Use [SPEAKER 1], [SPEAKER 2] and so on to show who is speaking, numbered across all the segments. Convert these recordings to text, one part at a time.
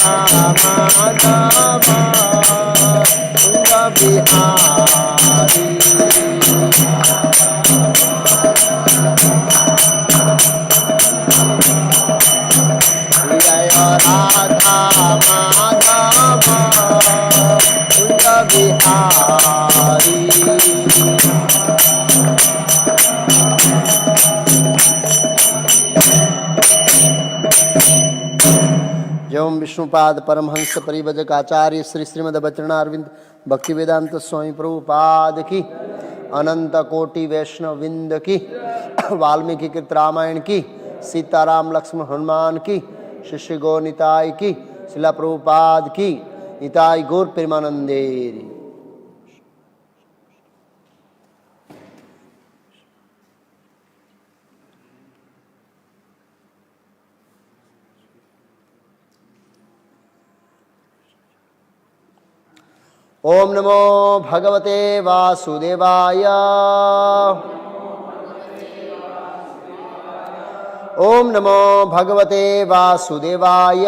[SPEAKER 1] माधव कुंज बिहारी। जय राधा माधव कुंज बिहारी। एवं विष्णुपाद परमहंस परिव्रजक आचार्य श्री श्रीमद बचरणारविंद भक्ति वेदांत स्वामी प्रभुपाद की, अनंत कोटि वैष्णव विंद की, वाल्मीकि कृत रामायण की, सीताराम लक्ष्मण हनुमान की, शिष्य गौ निताय की, शिला प्रभुपाद की, निताय गौर प्रेमानंदेरी। ओम नमो भगवते वासुदेवाय। ओम नमो भगवते वासुदेवाय।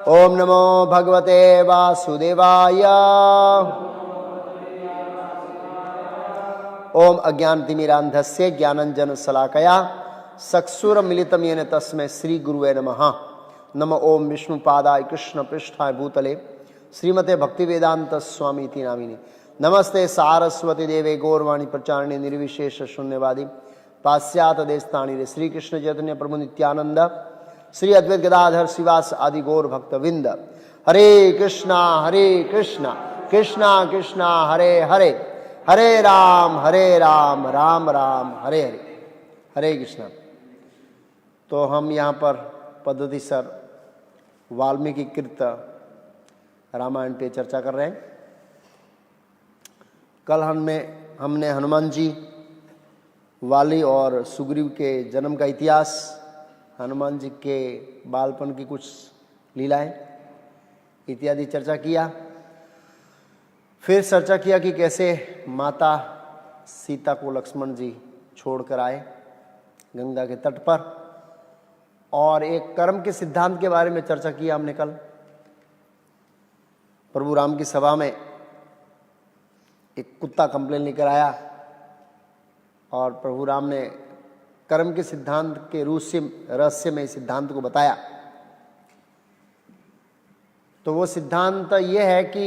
[SPEAKER 1] ओम नमो भगवते वासुदेवाय। ओम अज्ञानतिमिरान्धस्य ज्ञानञ्जनशलाकया चक्षुरुन्मीलितं येन तस्मै श्री गुरुवे नमः। नमो ओम विष्णुपादाय कृष्ण पृष्ठाय भूतले श्रीमते भक्तिवेदांत स्वामी इति नामिने। नमस्ते सारस्वती देवे गौरवाणी प्रचारिणे निर्विशेष शून्यवादी पाश्चात्य देशतारिणे। श्री कृष्ण चैतन्य प्रभु नित्यानंद श्री अद्वैत गदाधर शिवास आदि गौर भक्तविंद। हरे कृष्णा कृष्णा कृष्णा हरे हरे, हरे राम राम राम हरे हरे, हरे कृष्णा। तो हम यहाँ पर पद्धति सर वाल्मीकि कृत रामायण पे चर्चा कर रहे हैं। कल हमने हनुमान जी, वाली और सुग्रीव के जन्म का इतिहास, हनुमान जी के बालपन की कुछ लीलाएं इत्यादि चर्चा किया। फिर चर्चा किया कि कैसे माता सीता को लक्ष्मण जी छोड़कर आए गंगा के तट पर, और एक कर्म के सिद्धांत के बारे में चर्चा की हमने कल। प्रभु राम की सभा में एक कुत्ता कंप्लेन लेकर आया और प्रभु राम ने कर्म के सिद्धांत के रहस्यमय सिद्धांत को बताया। तो वो सिद्धांत ये है कि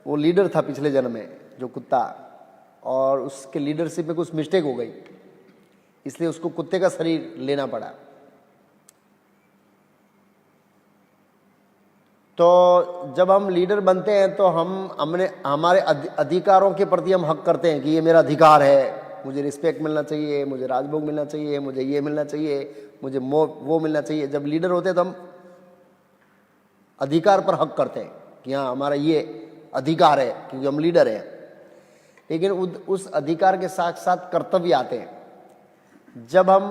[SPEAKER 1] वो लीडर था पिछले जन्म में जो कुत्ता, और उसके लीडरशिप में कुछ मिस्टेक हो गई, इसलिए उसको कुत्ते का शरीर लेना पड़ा। तो जब हम लीडर बनते हैं तो हमारे अधिकारों के प्रति हम हक करते हैं कि ये मेरा अधिकार है, मुझे रिस्पेक्ट मिलना चाहिए, मुझे राजभोग मिलना चाहिए, मुझे ये मिलना चाहिए, मुझे वो मिलना चाहिए। जब लीडर होते हैं तो हम अधिकार पर हक करते हैं कि हाँ हमारा ये अधिकार है क्योंकि हम लीडर हैं। लेकिन उस अधिकार के साथ साथ कर्तव्य आते हैं। जब हम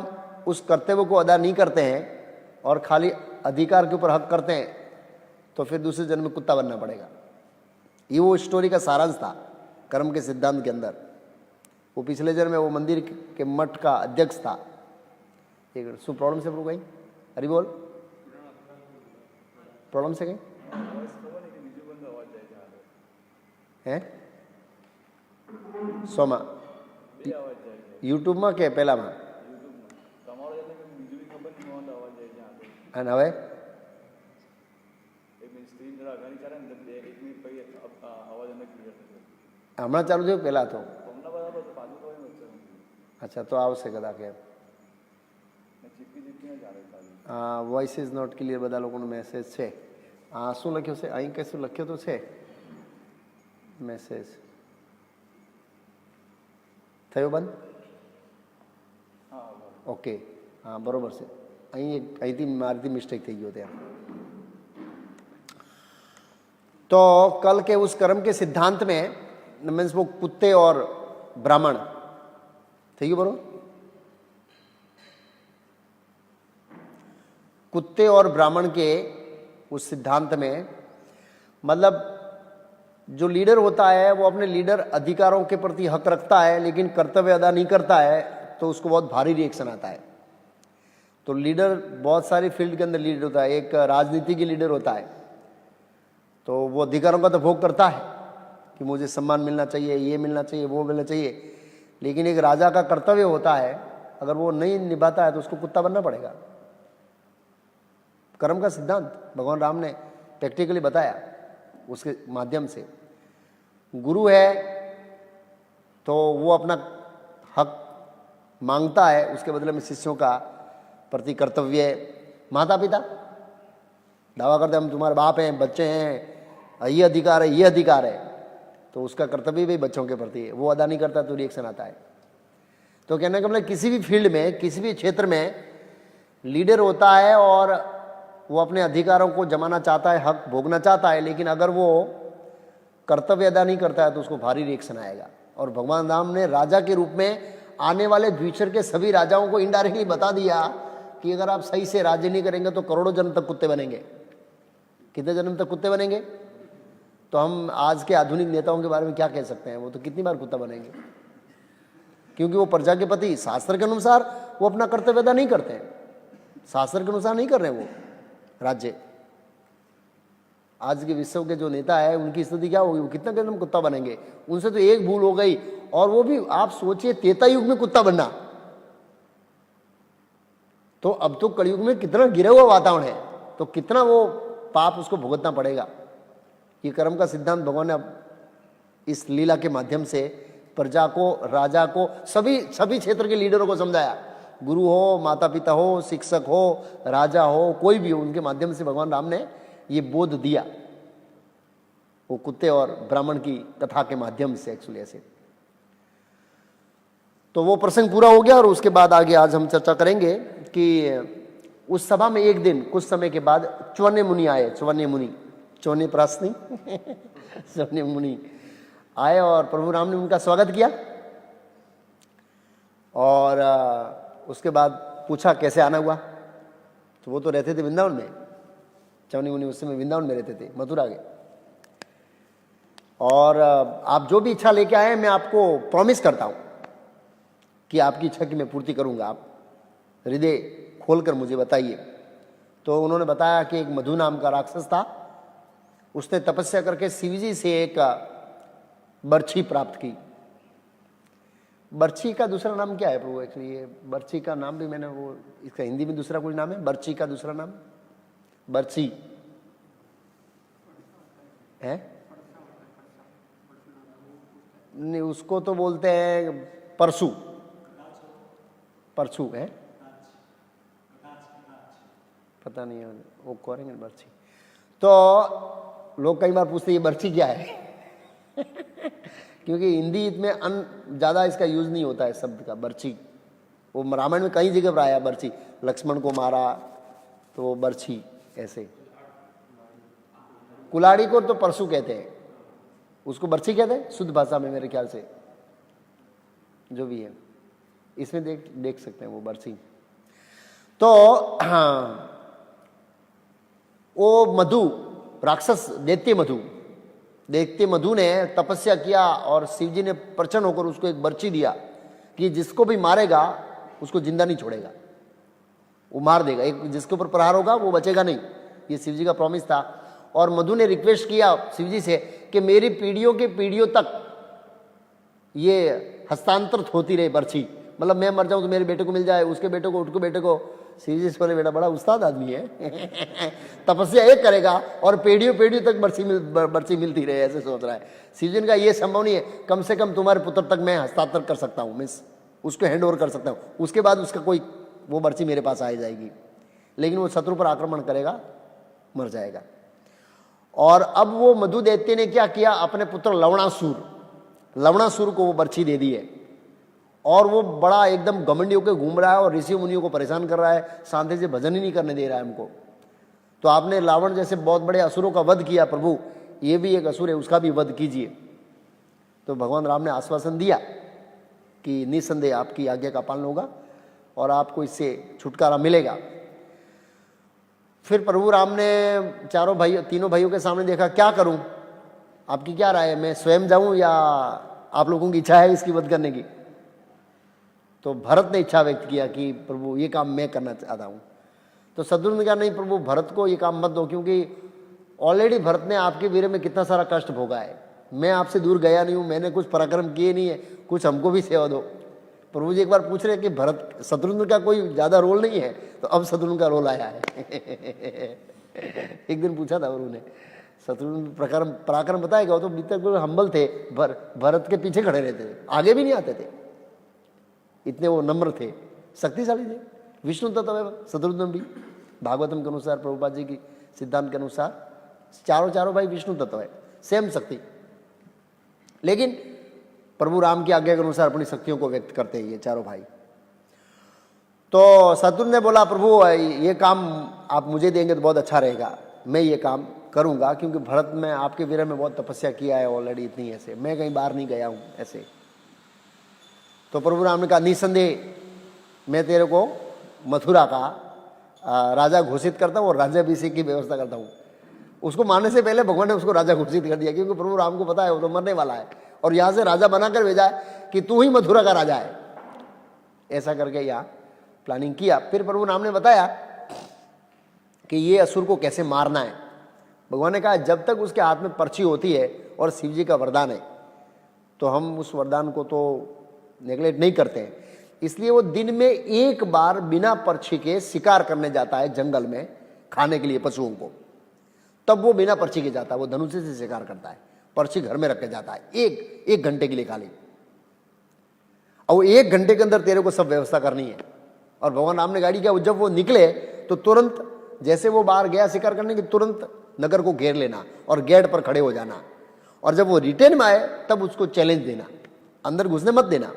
[SPEAKER 1] उस कर्तव्य को अदा नहीं करते हैं और खाली अधिकार के ऊपर हक करते हैं तो फिर दूसरे जन्म में कुत्ता बनना पड़ेगा। ये वो स्टोरी का सारांश था कर्म के सिद्धांत के अंदर। वो पिछले जन्म में वो मंदिर के मठ का अध्यक्ष था। एक सु प्रॉब्लम से गई, हरी बोल, प्रॉब्लम से गई है सोमा यूट्यूब में के पहला में હવે હમણાં ચાલુ થયું પહેલા તો અચ્છા તો આવશે કદાચ એમ। વોઇસ ઇઝ નોટ ક્લિયર બધા લોકોનો મેસેજ છે। શું લખ્યું છે અહીં? કશું લખ્યું તો છે મેસેજ? થયો બંધ? ઓકે હા બરોબર છે। અહીંથી મારીથી મિસ્ટેક થઈ ગયો ત્યાં। तो कल के उस कर्म के सिद्धांत में मीन्स वो कुत्ते और ब्राह्मण थी बरोबर। कुत्ते और ब्राह्मण के उस सिद्धांत में मतलब जो लीडर होता है वो अपने लीडर अधिकारों के प्रति हक रखता है लेकिन कर्तव्य अदा नहीं करता है, तो उसको बहुत भारी रिएक्शन आता है। तो लीडर बहुत सारी फील्ड के अंदर लीडर होता है। एक राजनीति की लीडर होता है, तो वो अधिकारों का तो भोग करता है कि मुझे सम्मान मिलना चाहिए, ये मिलना चाहिए, वो मिलना चाहिए, लेकिन एक राजा का कर्तव्य होता है, अगर वो नहीं निभाता है तो उसको कुत्ता बनना पड़ेगा। कर्म का सिद्धांत भगवान राम ने प्रैक्टिकली बताया उसके माध्यम से। गुरु है तो वो अपना हक मांगता है, उसके बदले में शिष्यों का प्रति कर्तव्य है। माता पिता दावा करते हैं हम तुम्हारे बाप हैं, बच्चे हैं, ये अधिकार है, ये अधिकार है, तो उसका कर्तव्य भी बच्चों के प्रति है, वो अदा नहीं करता तो रिएक्शन आता है। तो कहने का मतलब किसी भी फील्ड में, किसी भी क्षेत्र में लीडर होता है और वो अपने अधिकारों को जमाना चाहता है, हक भोगना चाहता है, लेकिन अगर वो कर्तव्य अदा नहीं करता है तो उसको भारी रिएक्शन आएगा। और भगवान राम ने राजा के रूप में आने वाले फ्यूचर के सभी राजाओं को इनडायरेक्टली बता दिया कि अगर आप सही से राज्य नहीं करेंगे तो करोड़ों जन्म तक कुत्ते बनेंगे। कितने जन्म तक कुत्ते बनेंगे? तो हम आज के आधुनिक नेताओं के बारे में क्या कह सकते हैं? वो तो कितनी बार कुत्ता बनेंगे, क्योंकि वो प्रजा के प्रति शास्त्र के अनुसार वो अपना कर्तव्य अदा नहीं करते हैं, शास्त्र के अनुसार नहीं कर रहे हैं वो राज्य। आज के विश्व के जो नेता है उनकी स्थिति क्या होगी? वो कितना जन्म कुत्ता बनेंगे? उनसे तो एक भूल हो गई, और वो भी आप सोचिए त्रेता युग में कुत्ता बनना, तो अब तो कलयुग में कितना गिरा हुआ वातावरण है, तो कितना वो पाप उसको भुगतना पड़ेगा। ये कर्म का सिद्धांत भगवान ने अब इस लीला के माध्यम से प्रजा को, राजा को, सभी क्षेत्र के लीडरों को समझाया। गुरु हो, माता पिता हो, शिक्षक हो, राजा हो, कोई भी हो, उनके माध्यम से भगवान राम ने ये बोध दिया, वो कुत्ते और ब्राह्मण की कथा के माध्यम से एक्चुअली ऐसे। तो वो प्रसंग पूरा हो गया, और उसके बाद आगे आज हम चर्चा करेंगे कि उस सभा में एक दिन कुछ समय के बाद च्वन्य मुनि आए। च्वन्य मुनि, च्वन्य प्रास नहीं च्वन्य मुनि आए और प्रभु राम ने उनका स्वागत किया, और उसके बाद पूछा कैसे आना हुआ। तो वो तो रहते थे वृंदावन में, च्वन्य मुनि उस समय वृंदावन में रहते थे, मथुरा के। और आप जो भी इच्छा लेके आए, मैं आपको प्रॉमिस करता हूं कि आपकी इच्छा की मैं पूर्ति करूंगा, आप हृदय खोलकर मुझे बताइए। तो उन्होंने बताया कि एक मधु नाम का राक्षस था, उसने तपस्या करके शिवजी से एक बर्छी प्राप्त की। बर्छी का दूसरा नाम क्या है प्रभु? एक्चुअली ये बर्छी का नाम भी मैंने वो, इसका हिंदी में दूसरा कोई नाम है बर्छी का? दूसरा नाम बर्छी है नहीं, उसको तो बोलते हैं परसू, परछू है, पता नहीं है वो करेंगे बर्छी। तो लोग कई बार पूछते ये बर्छी क्या है क्योंकि हिंदी में ज्यादा इसका यूज नहीं होता है शब्द का बर्छी। वो रामायण में कई जगह पर आया बर्छी, लक्ष्मण को मारा तो वो बर्छी ऐसे। कुल्हाड़ी को तो परसू कहते हैं, उसको बर्छी कहते हैं शुद्ध भाषा में मेरे ख्याल से, जो भी है इसमें देख सकते हैं वो बर्छी। तो हाँ, वो मधु राक्षस दैत्य मधु ने तपस्या किया, और शिवजी ने प्रसन्न होकर उसको एक बर्छी दिया कि जिसको भी मारेगा उसको जिंदा नहीं छोड़ेगा, वो मार देगा, एक जिसके ऊपर प्रहार होगा वो बचेगा नहीं। ये शिवजी का प्रॉमिस था। और मधु ने रिक्वेस्ट किया शिवजी से कि मेरी पीढ़ियों के पीढ़ियों तक ये हस्तांतरित होती रहे बर्छी, मतलब मैं मर जाऊं तो मेरे बेटे को मिल जाए, उसके बेटे को, उसके बेटे को। शिवजी इस पर बेटा बड़ा उस्ताद आदमी है तपस्या एक करेगा और पीढ़ियों तक बर्छी मिलती रहे, ऐसे सोच रहा है। शिवजी ने कहा ये संभव नहीं है, कम से कम तुम्हारे पुत्र तक मैं हस्तांतर कर सकता हूँ, मीन्स उसको हैंड ओवर कर सकता हूँ, उसके बाद उसका कोई वो बर्छी मेरे पास आ जाएगी, लेकिन वो शत्रु पर आक्रमण करेगा, मर जाएगा। और अब वो मधु दैत्य ने क्या किया, अपने पुत्र लवणासुर को वो बर्छी दे दी है, और वो बड़ा एकदम घमंडी होकर घूम रहा है और ऋषि मुनियों को परेशान कर रहा है, शांति से भजन ही नहीं करने दे रहा है हमको। तो आपने रावण जैसे बहुत बड़े असुरों का वध किया प्रभु, ये भी एक असुर है, उसका भी वध कीजिए। तो भगवान राम ने आश्वासन दिया कि निसंदेह आपकी आज्ञा का पालन होगा और आपको इससे छुटकारा मिलेगा। फिर प्रभु राम ने तीनों भाइयों के सामने देखा, क्या करूं, आपकी क्या राय है, मैं स्वयं जाऊं या आप लोगों की इच्छा है इसकी वध करने की? तो तो भरत ने इच्छा व्यक्त किया कि प्रभु ये काम मैं करना चाहता हूँ। तो शत्रुघ्न ने कहा नहीं प्रभु, भरत को ये काम मत दो, क्योंकि ऑलरेडी भरत ने आपके वीर में कितना सारा कष्ट भोगा है। मैं आपसे दूर गया नहीं हूँ, मैंने कुछ पराक्रम किए नहीं है, कुछ हमको भी सेवा दो। प्रभु जी एक बार पूछ रहे कि भरत, शत्रुघ्न का कोई ज़्यादा रोल नहीं है, तो अब शत्रुघ्न का रोल आया है। एक दिन पूछा था प्रभु ने, शत्रुघ्न पराक्रम बताएगा? वो तो बिल्कुल हम्बल थे, भरत के पीछे खड़े रहते थे, आगे भी नहीं आते थे, इतने वो नम्र थे, शक्तिशाली थे। विष्णु तत्व है शत्रुघ्न भी, भागवतम के अनुसार, प्रभुपाद जी की सिद्धांत के अनुसार चारों भाई विष्णु तत्व है, सेम शक्ति, लेकिन प्रभु राम की आज्ञा के अनुसार अपनी शक्तियों को व्यक्त करते हैं ये चारों भाई। तो शत्रुघ्न ने बोला प्रभु ये काम आप मुझे देंगे तो बहुत अच्छा रहेगा, मैं ये काम करूंगा, क्योंकि भरत में आपके वीर में बहुत तपस्या किया है ऑलरेडी इतनी, ऐसे मैं कहीं बाहर नहीं गया हूँ ऐसे। तो प्रभु राम ने कहा निसंदेह मैं तेरे को मथुरा का राजा घोषित करता हूँ और राज्याभिषेक की व्यवस्था करता हूँ। उसको मारने से पहले भगवान ने उसको राजा घोषित कर दिया, क्योंकि प्रभु राम को पता है वो तो मरने वाला है, और यहाँ से राजा बनाकर भेजा है कि तू ही मथुरा का राजा है। ऐसा करके यहाँ प्लानिंग किया। फिर प्रभु राम ने बताया कि ये असुर को कैसे मारना है। भगवान ने कहा जब तक उसके हाथ में पर्ची होती है और शिव जी का वरदान है, तो हम उस वरदान को तो नेगलेक्ट नहीं करते हैं। इसलिए वो दिन में एक बार बिना पर्ची के शिकार करने जाता है जंगल में खाने के लिए पशुओं को, तब वो बिना पर्ची के जाता है, वो धनुष से शिकार करता है, पर्ची घर में रख के जाता है एक घंटे के लिए खाली। और 1 घंटे के अंदर तेरे को सब व्यवस्था करनी है। और भगवान राम ने गाड़ी किया, जब वो निकले तो तुरंत जैसे वो बाहर गया शिकार करने की, तुरंत नगर को घेर लेना और गेट पर खड़े हो जाना, और जब वो रिटर्न में आए तब उसको चैलेंज देना, अंदर घुसने मत देना,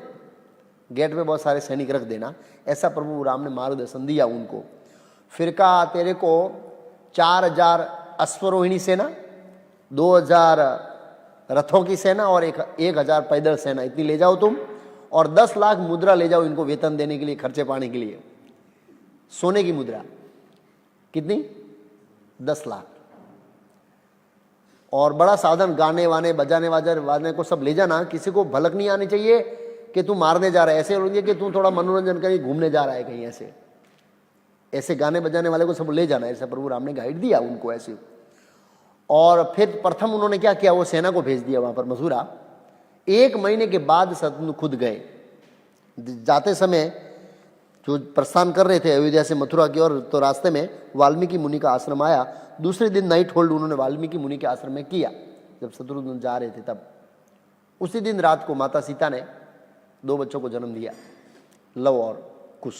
[SPEAKER 1] गेट पे बहुत सारे सैनिक रख देना। ऐसा प्रभु राम ने मार्गदर्शन दिया उनको। फिर कहा तेरे को 4000 अश्वरोहिणी सेना, 2000 रथों की सेना और 1000 पैदल सेना, इतनी ले जाओ तुम, और 10 लाख मुद्रा ले जाओ इनको वेतन देने के लिए, खर्चे पाने के लिए, सोने की मुद्रा। कितनी? 10 लाख। और बड़ा साधन, गाने वाने बजाने वाने को सब ले जाना। किसी को भलक नहीं आनी चाहिए कि तू मारने जा रहा है, ऐसे होनी कि तू थोड़ा मनोरंजन कहीं घूमने जा रहा है कहीं, ऐसे गाने बजाने वाले को सब ले जाना। ऐसा प्रभु राम ने गाइड दिया उनको ऐसे। और फिर प्रथम उन्होंने क्या किया, वो सेना को भेज दिया वहां पर मथुरा। 1 महीने के बाद शत्रुघ्न खुद गए। जाते समय जो प्रस्थान कर रहे थे अयोध्या से मथुरा की ओर, तो रास्ते में वाल्मीकि मुनि का आश्रम आया। दूसरे दिन नाइट होल्ड उन्होंने वाल्मीकि मुनि के आश्रम में किया जब शत्रुघ्न जा रहे थे तब। उसी दिन रात को माता सीता ने 2 बच्चों को जन्म दिया, लव और कुश।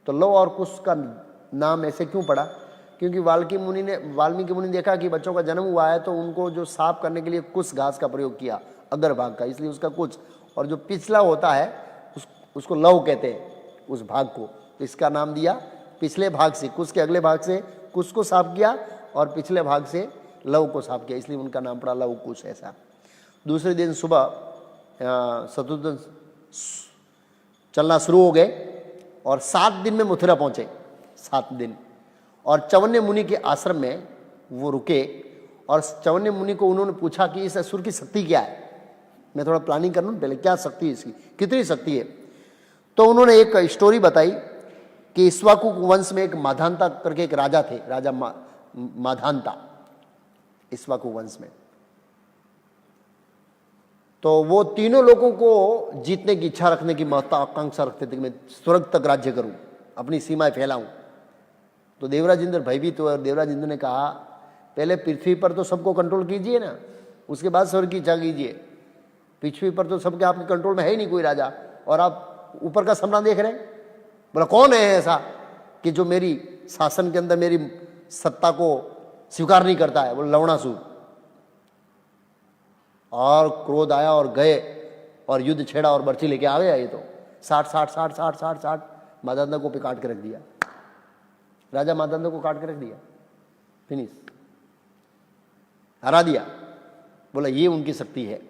[SPEAKER 1] तो लव और कुश का नाम ऐसे क्यों पड़ा? क्योंकि वाल्मीकि मुनि ने देखा कि बच्चों का जन्म हुआ है, तो उनको जो साफ करने के लिए कुश घास का प्रयोग किया, अग्र भाग का, इसलिए उसका कुछ। और जो पिछला होता है उसको लव कहते हैं, उस भाग को। तो इसका नाम दिया पिछले भाग से, कुश के अगले भाग से कुश को साफ किया और पिछले भाग से लव को साफ किया, इसलिए उनका नाम पड़ा लव कुश। ऐसा दूसरे दिन सुबह शत्रुघ्न चलना शुरू हो गए और 7 दिन में मथुरा पहुंचे। 7 दिन। और चवन्य मुनि के आश्रम में वो रुके, और चवन्य मुनि को उन्होंने पूछा कि इस असुर की शक्ति क्या है। मैं थोड़ा प्लानिंग कर लूँ पहले, क्या शक्ति है इसकी, कितनी शक्ति है। तो उन्होंने एक स्टोरी बताई कि इक्ष्वाकु वंश में एक माधांता करके एक राजा थे, राजा माधांता, इक्ष्वाकु वंश में। तो वो तीनों लोगों को जीतने की इच्छा रखने की महत्वाकांक्षा रखते थे कि मैं स्वर्ग तक राज्य करूं, अपनी सीमाएं फैलाऊं। तो देवराज इंद्र भयभीत हुए और देवराज इंद्र ने कहा पहले पृथ्वी पर तो सबको कंट्रोल कीजिए ना, उसके बाद स्वर्ग की इच्छा कीजिए। पृथ्वी पर तो सबके आपके कंट्रोल में है ही नहीं कोई राजा, और आप ऊपर का सपना देख रहे हैं। बोला कौन है ऐसा कि जो मेरी शासन के अंदर मेरी सत्ता को स्वीकार नहीं करता है? बोला लवणासुर। और क्रोध आया और गए और युद्ध छेड़ा और बर्ची लेके आ गया। ये तो 60 मादांधा को पे काट के रख दिया, राजा मादांधा को काट के रख दिया, फिनिश, हरा दिया। बोला ये उनकी शक्ति है।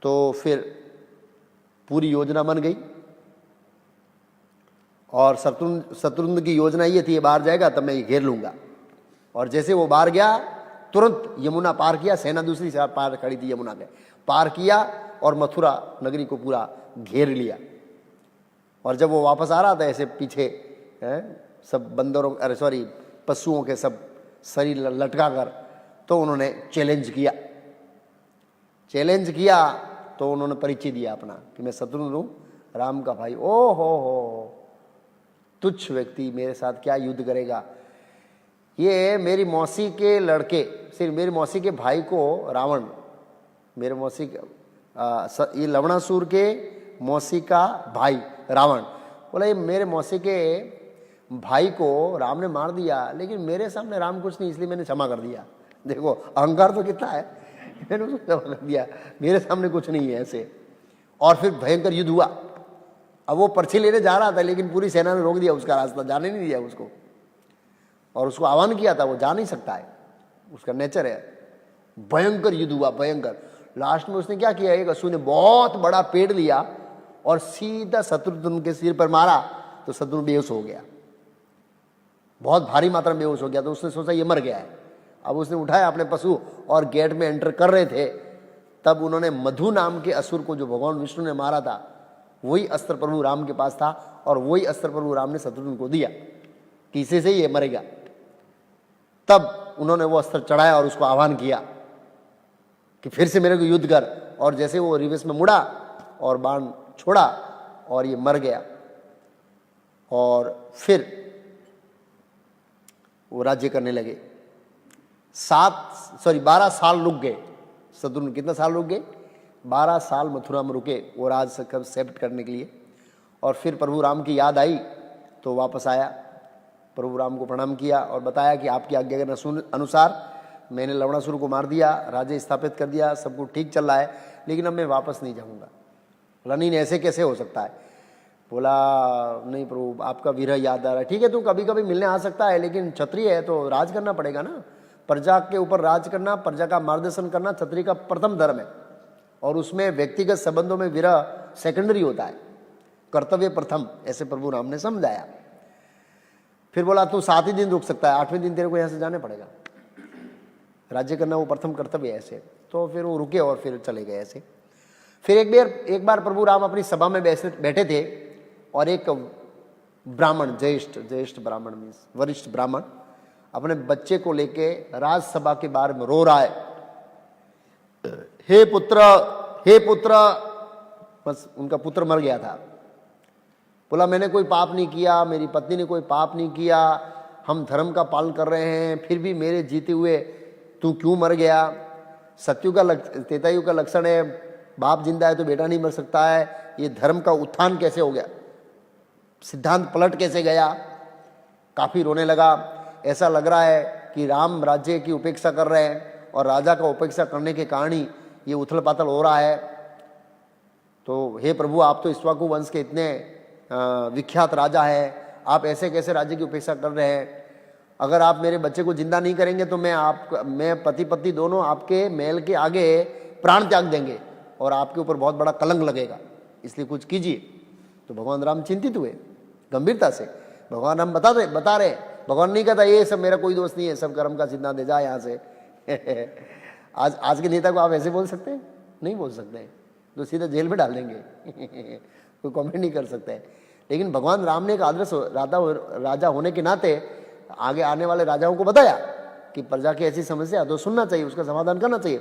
[SPEAKER 1] तो फिर पूरी योजना बन गई, और शत्रुघ्न की योजना ये थी, ये बाहर जाएगा तब मैं ये घेर लूंगा। और जैसे वो बाहर गया तुरंत यमुना पार किया, सेना दूसरी से पार खड़ी थी, यमुना के पार किया और मथुरा नगरी को पूरा घेर लिया। और जब वो वापस आ रहा था ऐसे पीछे सब बंदरों, अरे सॉरी, पशुओं के सब शरीर लटका कर, तो उन्होंने चैलेंज किया तो उन्होंने परिचय दिया अपना कि मैं शत्रुघ्न हूं, राम का भाई। ओ हो, तुच्छ व्यक्ति मेरे साथ क्या युद्ध करेगा। ये मेरी मौसी के लड़के, सिर्फ मेरी मौसी के भाई को रावण, मेरे मौसी ये लवणासुर के मौसी का भाई रावण बोला, ये मेरे मौसी के भाई को राम ने मार दिया, लेकिन मेरे सामने राम कुछ नहीं, इसलिए मैंने क्षमा कर दिया। देखो अहंकार तो कितना है, मैंने उसको क्षमा कर दिया, मेरे सामने कुछ नहीं है ऐसे। और फिर भयंकर युद्ध हुआ। अब वो पर्ची लेने जा रहा था, लेकिन पूरी सेना ने रोक दिया उसका रास्ता, जाने नहीं दिया उसको, और उसको आह्वान किया था, वो जा नहीं सकता है, उसका नेचर है। भयंकर युद्ध हुआ, भयंकर। लास्ट में उसने क्या किया, एक असुर ने बहुत बड़ा पेड़ लिया और सीधा शत्रुघ्न के सिर पर मारा, तो शत्रुघ्न बेहोश हो गया, बहुत भारी मात्रा में बेहोश हो गया। तो उसने सोचा ये मर गया है। अब उसने उठाया अपने पशु और गेट में एंटर कर रहे थे, तब उन्होंने मधु नाम के असुर को, जो भगवान विष्णु ने मारा था, वही अस्त्र प्रभु राम के पास था, और वही अस्त्र प्रभु राम ने शत्रुघ्न को दिया कि इसे से ये मरेगा। तब उन्होंने वो अस्त्र चढ़ाया और उसको आह्वान किया कि फिर से मेरे को युद्ध कर, और जैसे वो रिवर्स में मुड़ा और बाण छोड़ा और ये मर गया। और फिर वो राज्य करने लगे। 12 साल रुक गए शत्रुघ्न। कितना साल रुक गए? 12 साल मथुरा में रुके वो राज सेप्ट करने के लिए। और फिर प्रभु राम की याद आई तो वापस आया, प्रभु राम को प्रणाम किया और बताया कि आपकी आज्ञा के अनुसार मैंने लवणासुर को मार दिया, राज्य स्थापित कर दिया, सब कुछ ठीक चल रहा है, लेकिन अब मैं वापस नहीं जाऊंगा। बोला नहीं, ऐसे कैसे हो सकता है? बोला नहीं प्रभु, आपका विरह याद आ रहा है। ठीक है, तू कभी कभी मिलने आ सकता है, लेकिन क्षत्रिय है तो राज करना पड़ेगा ना, प्रजा के ऊपर राज करना, प्रजा का मार्गदर्शन करना क्षत्रिय का प्रथम धर्म है, और उसमें व्यक्तिगत संबंधों में विरह सेकेंडरी होता है, कर्तव्य प्रथम, ऐसे प्रभु राम ने समझाया। फिर बोला तू 7 ही दिन रुक सकता है, 8वें दिन तेरे को यहाँ से जाने पड़ेगा, राज्य करना वो प्रथम कर्तव्य है ऐसे। तो फिर वो रुके और फिर चले गए ऐसे। फिर एक बार प्रभु राम अपनी सभा में बैठे थे, और एक ब्राह्मण, ज्येष्ठ ब्राह्मण मीन्स वरिष्ठ ब्राह्मण, अपने बच्चे को लेके राजसभा के बारे में रो रहा है, हे पुत्र। बस उनका पुत्र मर गया था। बोला मैंने कोई पाप नहीं किया, मेरी पत्नी ने कोई पाप नहीं किया, हम धर्म का पालन कर रहे हैं, फिर भी मेरे जीते हुए तू क्यों मर गया? त्रेतायुग का लक्षण है, बाप जिंदा है तो बेटा नहीं मर सकता है, ये धर्म का उत्थान कैसे हो गया, सिद्धांत पलट कैसे गया? काफी रोने लगा। ऐसा लग रहा है कि राम राज्य की उपेक्षा कर रहे हैं, और राजा का उपेक्षा करने के कारण ही ये उथल पाथल हो रहा है। तो हे प्रभु, आप तो इक्ष्वाकु वंश के इतने विख्यात राजा है, आप ऐसे कैसे राज्य की उपेक्षा कर रहे हैं? अगर आप मेरे बच्चे को जिंदा नहीं करेंगे तो मैं पति पत्नी दोनों आपके महल के आगे प्राण त्याग देंगे, और आपके ऊपर बहुत बड़ा कलंक लगेगा, इसलिए कुछ कीजिए। तो भगवान राम चिंतित हुए गंभीरता से। भगवान राम बता रहे, भगवान नहीं कहता ये सब मेरा कोई दोस्त नहीं है, सब कर्म का सिद्धांत दे, जा यहाँ से। आज के नेता को आप ऐसे बोल सकते हैं? नहीं बोल सकते, तो सीधा जेल में डाल देंगे। कोई कमेंट नहीं कर सकते। लेकिन भगवान राम ने एक आदर्श राजा होने के नाते आगे आने वाले राजाओं को बताया कि प्रजा की ऐसी समस्या तो सुनना चाहिए, उसका समाधान करना चाहिए।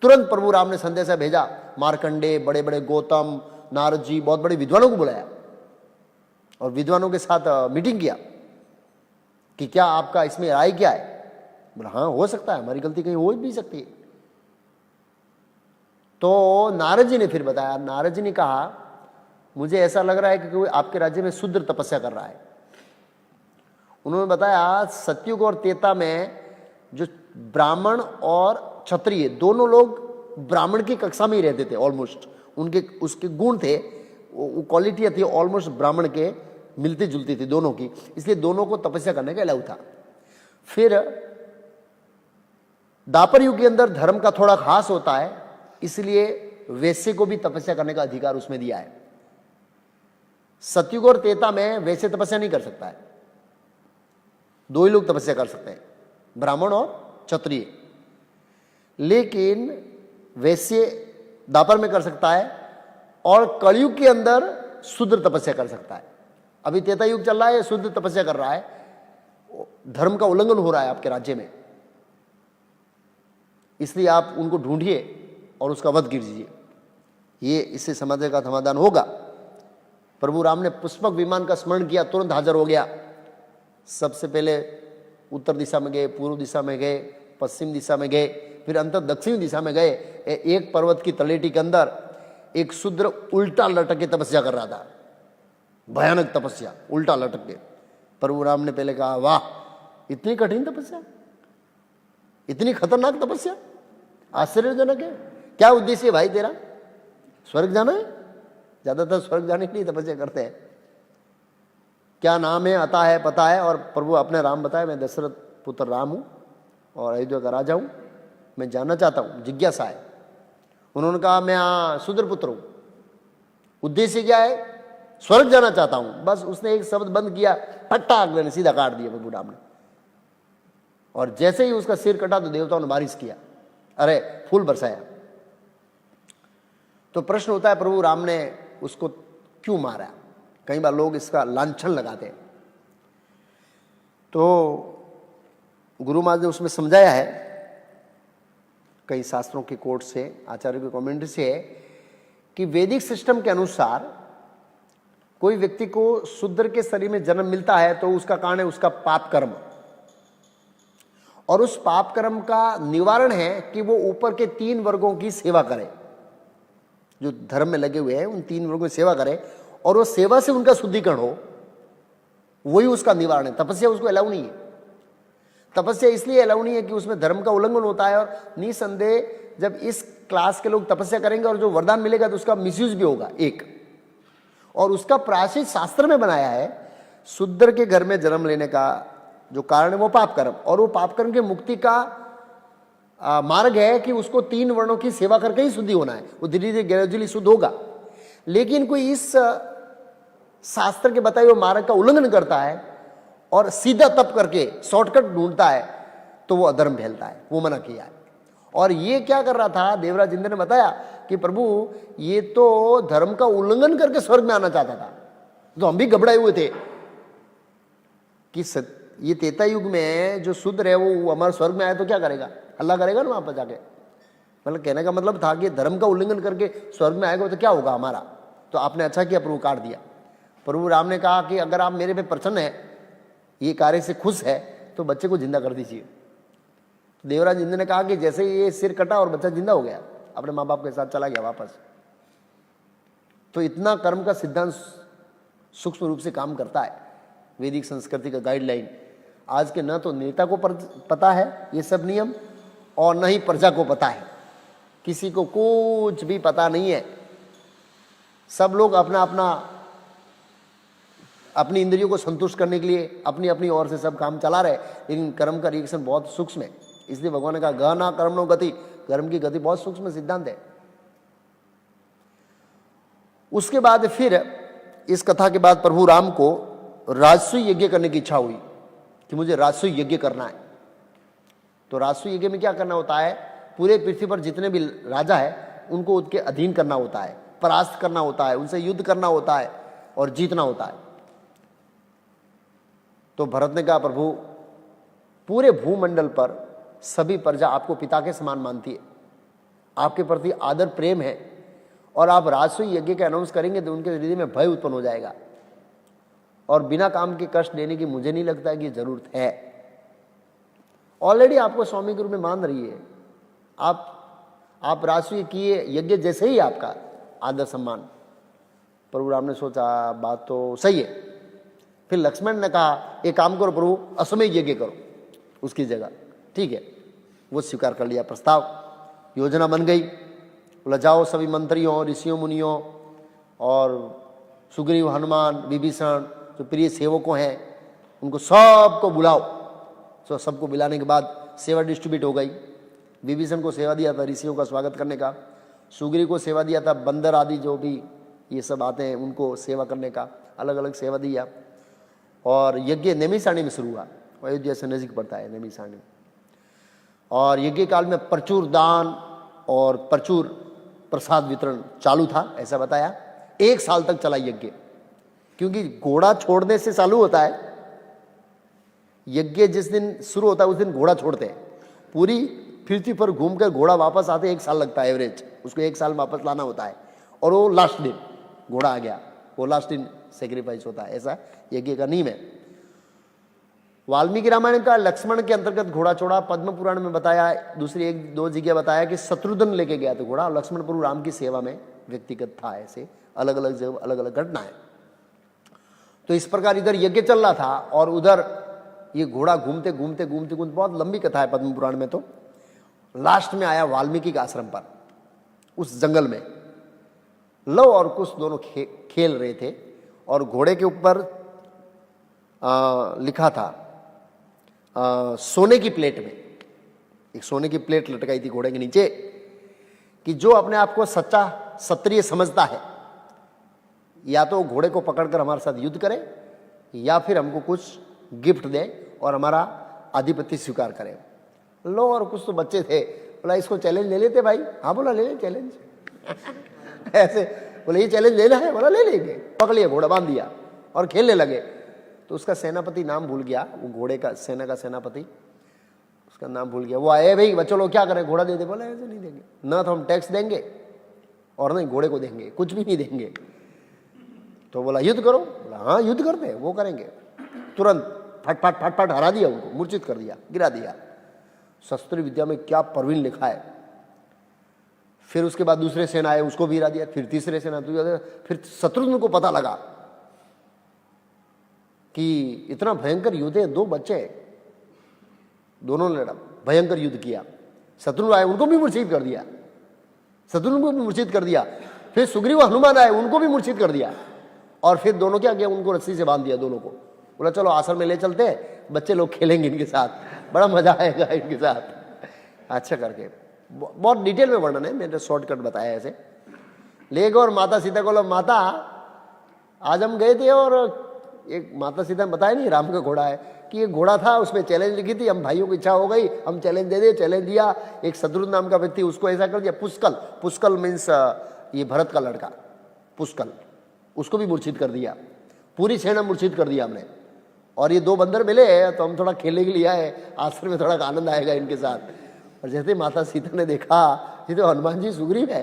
[SPEAKER 1] तुरंत प्रभु राम ने संदेशा भेजा, मार्कंडे, बड़े बड़े गौतम, नारद जी, बहुत बड़े विद्वानों को बुलाया, और विद्वानों के साथ मीटिंग किया कि क्या आपका इसमें राय क्या है? बोला हाँ, हो सकता है, हमारी गलती कहीं हो भी सकती है। तो नारद जी ने फिर बताया, नारद जी ने कहा मुझे ऐसा लग रहा है कि कोई आपके राज्य में शूद्र तपस्या कर रहा है। उन्होंने बताया सतयुग और त्रेता में जो ब्राह्मण और क्षत्रिय दोनों लोग ब्राह्मण की कक्षा में ही रहते थे, ऑलमोस्ट उनके उसके गुण थे, वो क्वालिटियां थी ऑलमोस्ट ब्राह्मण के मिलती जुलती थी दोनों की, इसलिए दोनों को तपस्या करने का अलाउ था। फिर द्वापर युग के अंदर धर्म का थोड़ा खास होता है, इसलिए वैश्य को भी तपस्या करने का अधिकार उसमें दिया है। सतयुग और त्रेता में वैश्य तपस्या नहीं कर सकता है, 2 ही लोग तपस्या कर सकते हैं, ब्राह्मण और क्षत्रिय। लेकिन वैश्य द्वापर में कर सकता है, और कलयुग के अंदर शुद्र तपस्या कर सकता है। अभी त्रेता युग चल रहा है, शुद्र तपस्या कर रहा है, धर्म का उल्लंघन हो रहा है आपके राज्य में, इसलिए आप उनको ढूंढिए और उसका वध कीजिए। ये इससे समस्या का समाधान होगा। प्रभु राम ने पुष्पक विमान का स्मरण किया, तुरंत हाजिर हो गया। सबसे पहले उत्तर दिशा में गए, पूर्व दिशा में गए, पश्चिम दिशा में गए, फिर अंत दक्षिण दिशा में गए। एक पर्वत की तलेटी के अंदर एक शूद्र उल्टा लटक के तपस्या कर रहा था, भयानक तपस्या, उल्टा लटक के। प्रभु राम ने पहले कहा, वाह, इतनी कठिन तपस्या, इतनी खतरनाक तपस्या, आश्चर्यजनक है। क्या उद्देश्य है भाई तेरा? स्वर्ग जाना है? ज्यादातर स्वर्ग जाने के लिए तपस्या करते हैं। क्या नाम है, अता है, पता है? और प्रभु अपने राम बताए, मैं दशरथ पुत्र राम हूं और अयोध्या का राजा हूं, मैं जानना चाहता हूं, जिज्ञासा है। उन्होंने कहा, मैं शूद्र पुत्र हूं, उद्देश्य क्या है? स्वर्ग जाना चाहता हूं। बस उसने एक शब्द बंद किया, फटाक ने सीधा काट दिया प्रभु राम ने। और जैसे ही उसका सिर कटा तो देवताओं ने बारिश किया, अरे फूल बरसाया। तो प्रश्न होता है, प्रभु राम ने उसको क्यों मारा? कई बार लोग इसका लांछन लगाते हैं। तो गुरु महाराज ने उसमें समझाया है, कई शास्त्रों के कोट से, आचार्य के कमेंट्री से, कि वैदिक सिस्टम के अनुसार कोई व्यक्ति को शूद्र के शरीर में जन्म मिलता है तो उसका कारण है उसका पाप कर्म, और उस पाप कर्म का निवारण है कि वो ऊपर के 3 वर्गों की सेवा करे। जो धर्म में लगे हुए हैं उन 3 वर्गों की सेवा करे, और वो सेवा से उनका शुद्धिकरण हो, वही उसका निवारण है। तपस्या उसको अलाउ नहीं है। तपस्या इसलिए अलाउ नहीं है कि उसमें धर्म का उल्लंघन होता है, और निसंदेह जब इस क्लास के लोग तपस्या करेंगे और जो वरदान मिलेगा तो उसका मिसयूज भी होगा एक। और उसका प्रायश्चित शास्त्र में बनाया है, शूद्र के घर में जन्म लेने का जो कारण है वो पाप कर्म, और वो पाप कर्म के मुक्ति का मार्ग है कि उसको 3 वर्णों की सेवा करके ही शुद्धि होना है। वो धीरे धीरे ग्रेजुअली शुद्ध होगा। लेकिन कोई इस शास्त्र के बताए हुए मार्ग का उल्लंघन करता है और सीधा तप करके शॉर्टकट ढूंढता है तो वो अधर्म फैलता है, वो मना किया है। और ये क्या कर रहा था, देवराज इंद्र ने बताया कि प्रभु ये तो धर्म का उल्लंघन करके स्वर्ग में आना चाहता था। तो हम भी घबराए हुए थे कि ये त्रेता युग में जो शूद्र है वो हमारे स्वर्ग में आया तो क्या करेगा, हल्ला करेगा ना वहां पर जाके। मतलब कहने का मतलब था कि धर्म का उल्लंघन करके स्वर्ग में आएगा तो क्या होगा हमारा। तो आपने अच्छा किया, प्रभु काट दिया। प्रभु राम ने कहा कि अगर आप मेरे पे प्रसन्न है, ये कार्य से खुश है, तो बच्चे को जिंदा कर दीजिए। देवराज इंद्र ने कहा कि जैसे ये सिर कटा और बच्चा जिंदा हो गया, अपने माँ बाप के साथ चला गया वापस। तो इतना कर्म का सिद्धांत सूक्ष्म रूप से काम करता है, वैदिक संस्कृति का गाइडलाइन। आज के न तो नेता को पता है ये सब नियम, और न ही प्रजा को पता है। किसी को कुछ भी पता नहीं है। सब लोग अपनी इंद्रियों को संतुष्ट करने के लिए अपनी अपनी ओर से सब काम चला रहे, लेकिन कर्म का रिएक्शन बहुत सूक्ष्म है। इसलिए भगवान ने कहा, गहना कर्मणो गति, कर्म की गति बहुत सूक्ष्म सिद्धांत है। उसके बाद फिर इस कथा के बाद प्रभु राम को राजसूय यज्ञ करने की इच्छा हुई कि मुझे राजसूय यज्ञ करना है। तो राजसूय यज्ञ में क्या करना होता है, पूरे पृथ्वी पर जितने भी राजा है उनको उसके अधीन करना होता है, परास्त करना होता है, उनसे युद्ध करना होता है और जीतना होता है। तो भरत ने कहा, प्रभु पूरे भूमंडल पर सभी प्रजा आपको पिता के समान मानती है, आपके प्रति आदर प्रेम है, और आप राजसूय यज्ञ के अनाउंस करेंगे तो उनके हृदय में भय उत्पन्न हो जाएगा, और बिना काम के कष्ट देने की मुझे नहीं लगता कि जरूरत है। ऑलरेडी आपको स्वामी के रूप में मान रही है, आप राजसूय किए यज्ञ जैसे ही आपका आदर सम्मान। प्रभु राम ने सोचा बात तो सही है। फिर लक्ष्मण ने कहा, एक काम करो प्रभु, अश्वमेध यज्ञ करो उसकी जगह। ठीक है, वो स्वीकार कर लिया प्रस्ताव। योजना बन गई। बोला, जाओ सभी मंत्रियों, ऋषियों, मुनियों और सुग्रीव, हनुमान, विभीषण जो प्रिय सेवकों हैं उनको सबको बुलाओ। तो सबको बुलाने के बाद सेवा डिस्ट्रीब्यूट हो गई। विभीषण को सेवा दिया था ऋषियों का स्वागत करने का, सुग्रीव को सेवा दिया था बंदर आदि जो भी ये सब आते हैं उनको सेवा करने का, अलग अलग सेवा दिया। और यज्ञ नैमिषारण्य में शुरू हुआ, अयोध्या से नजीक पड़ता है नैमिषारण्य। और यज्ञ काल में प्रचुर दान और प्रचुर प्रसाद वितरण चालू था, ऐसा बताया। 1 साल तक चला यज्ञ, क्योंकि घोड़ा छोड़ने से चालू होता है यज्ञ। जिस दिन शुरू होता है उस दिन घोड़ा छोड़ते हैं। पूरी पृथ्वी पर घूमकर घोड़ा वापस आते 1 साल लगता है एवरेज, उसको 1 साल वापस लाना होता है। और वो लास्ट दिन घोड़ा आ गया, वो लास्ट दिन सेक्रीफाइस होता है, ऐसा यज्ञ का नियम है। वाल्मीकि रामायण का लक्ष्मण के अंतर्गत घोड़ा छोड़ा। पद्म पुराण में बताया, दूसरी 1-2 जगह बताया कि शत्रुघ्न लेके गया था घोड़ा, और लक्ष्मण प्रभु राम की सेवा में व्यक्तिगत था। ऐसे अलग अलग जगह अलग अलग घटना है। तो इस प्रकार इधर यज्ञ चल रहा था और उधर ये घोड़ा घूमते घूमते घूमते घूमते, बहुत लंबी कथा है पद्म पुराण में। तो लास्ट में आया वाल्मीकि के आश्रम पर, उस जंगल में लव और कुश दोनों खेल रहे थे, और घोड़े के ऊपर लिखा था सोने की प्लेट में, एक सोने की प्लेट लटकाई थी घोड़े के नीचे, कि जो अपने आप को सच्चा क्षत्रिय समझता है, या तो घोड़े को पकड़कर हमारे साथ युद्ध करे, या फिर हमको कुछ गिफ्ट दे और हमारा आधिपत्य स्वीकार करे। लो और कुछ तो बच्चे थे, बोला इसको चैलेंज ले लेते भाई। हाँ बोला ले ले चैलेंज ऐसे बोले ये चैलेंज लेना है, बोला ले लेंगे। पकड़ लिया, घोड़ा बांध दिया और खेलने लगे। तो उसका सेनापति नाम भूल गया, वो घोड़े का सेना का सेनापति, उसका नाम भूल गया। वो आए, भाई बच्चों लोग क्या करें, घोड़ा दे दे। बोला ऐसे नहीं देंगे, ना तो हम टैक्स देंगे और नहीं घोड़े को देंगे, कुछ भी नहीं देंगे। तो बोला युद्ध करो। बोला हाँ युद्ध करते हैं, वो करेंगे। तुरंत फट फट फट फट हरा दिया उनको, मूर्छित कर दिया, गिरा दिया। शस्त्र विद्या में क्या प्रवीण लिखा है। फिर उसके बाद दूसरे सेना आए, उसको भी गिरा दिया। फिर तीसरे सेना, फिर शत्रुघ्न को पता लगा कि इतना भयंकर युद्ध है, 2 बच्चे दोनों ने भयंकर युद्ध किया। शत्रुघ्न आए, उनको भी मूर्छित कर दिया, शत्रुघ्न को भी मूर्छित कर दिया। फिर सुग्रीव हनुमान आए, उनको भी मूर्छित कर दिया। और फिर दोनों क्या किया, उनको रस्सी से बांध दिया दोनों को। बोला चलो आश्रम में ले चलते हैं, बच्चे लोग खेलेंगे इनके साथ, बड़ा मजा आएगा इनके साथ। अच्छा करके बहुत डिटेल में वर्णन है, मैंने शॉर्टकट बताया ऐसे। ले गए और माता सीता को बोला माता आज हम गए थे, और एक माता सीता ने बताया नहीं राम का घोड़ा है, कि ये घोड़ा था, उसमें चैलेंज लिखी थी, हम भाइयों की इच्छा हो गई, हम चैलेंज दे दे। चैलेंज दिया, एक शत्रुघ्न नाम का व्यक्ति, उसको ऐसा कर दिया। पुष्कल, पुष्कल मीन्स ये भरत का लड़का पुष्कल, उसको भी मूर्छित कर दिया। पूरी सेना मूर्छित कर दिया हमने। और ये 2 बंदर मिले तो हम थोड़ा खेलने के लिए आए, आश्रम में थोड़ा आनंद आएगा इनके साथ। और जैसे माता सीता ने देखा ये तो हनुमान जी सुग्रीव है,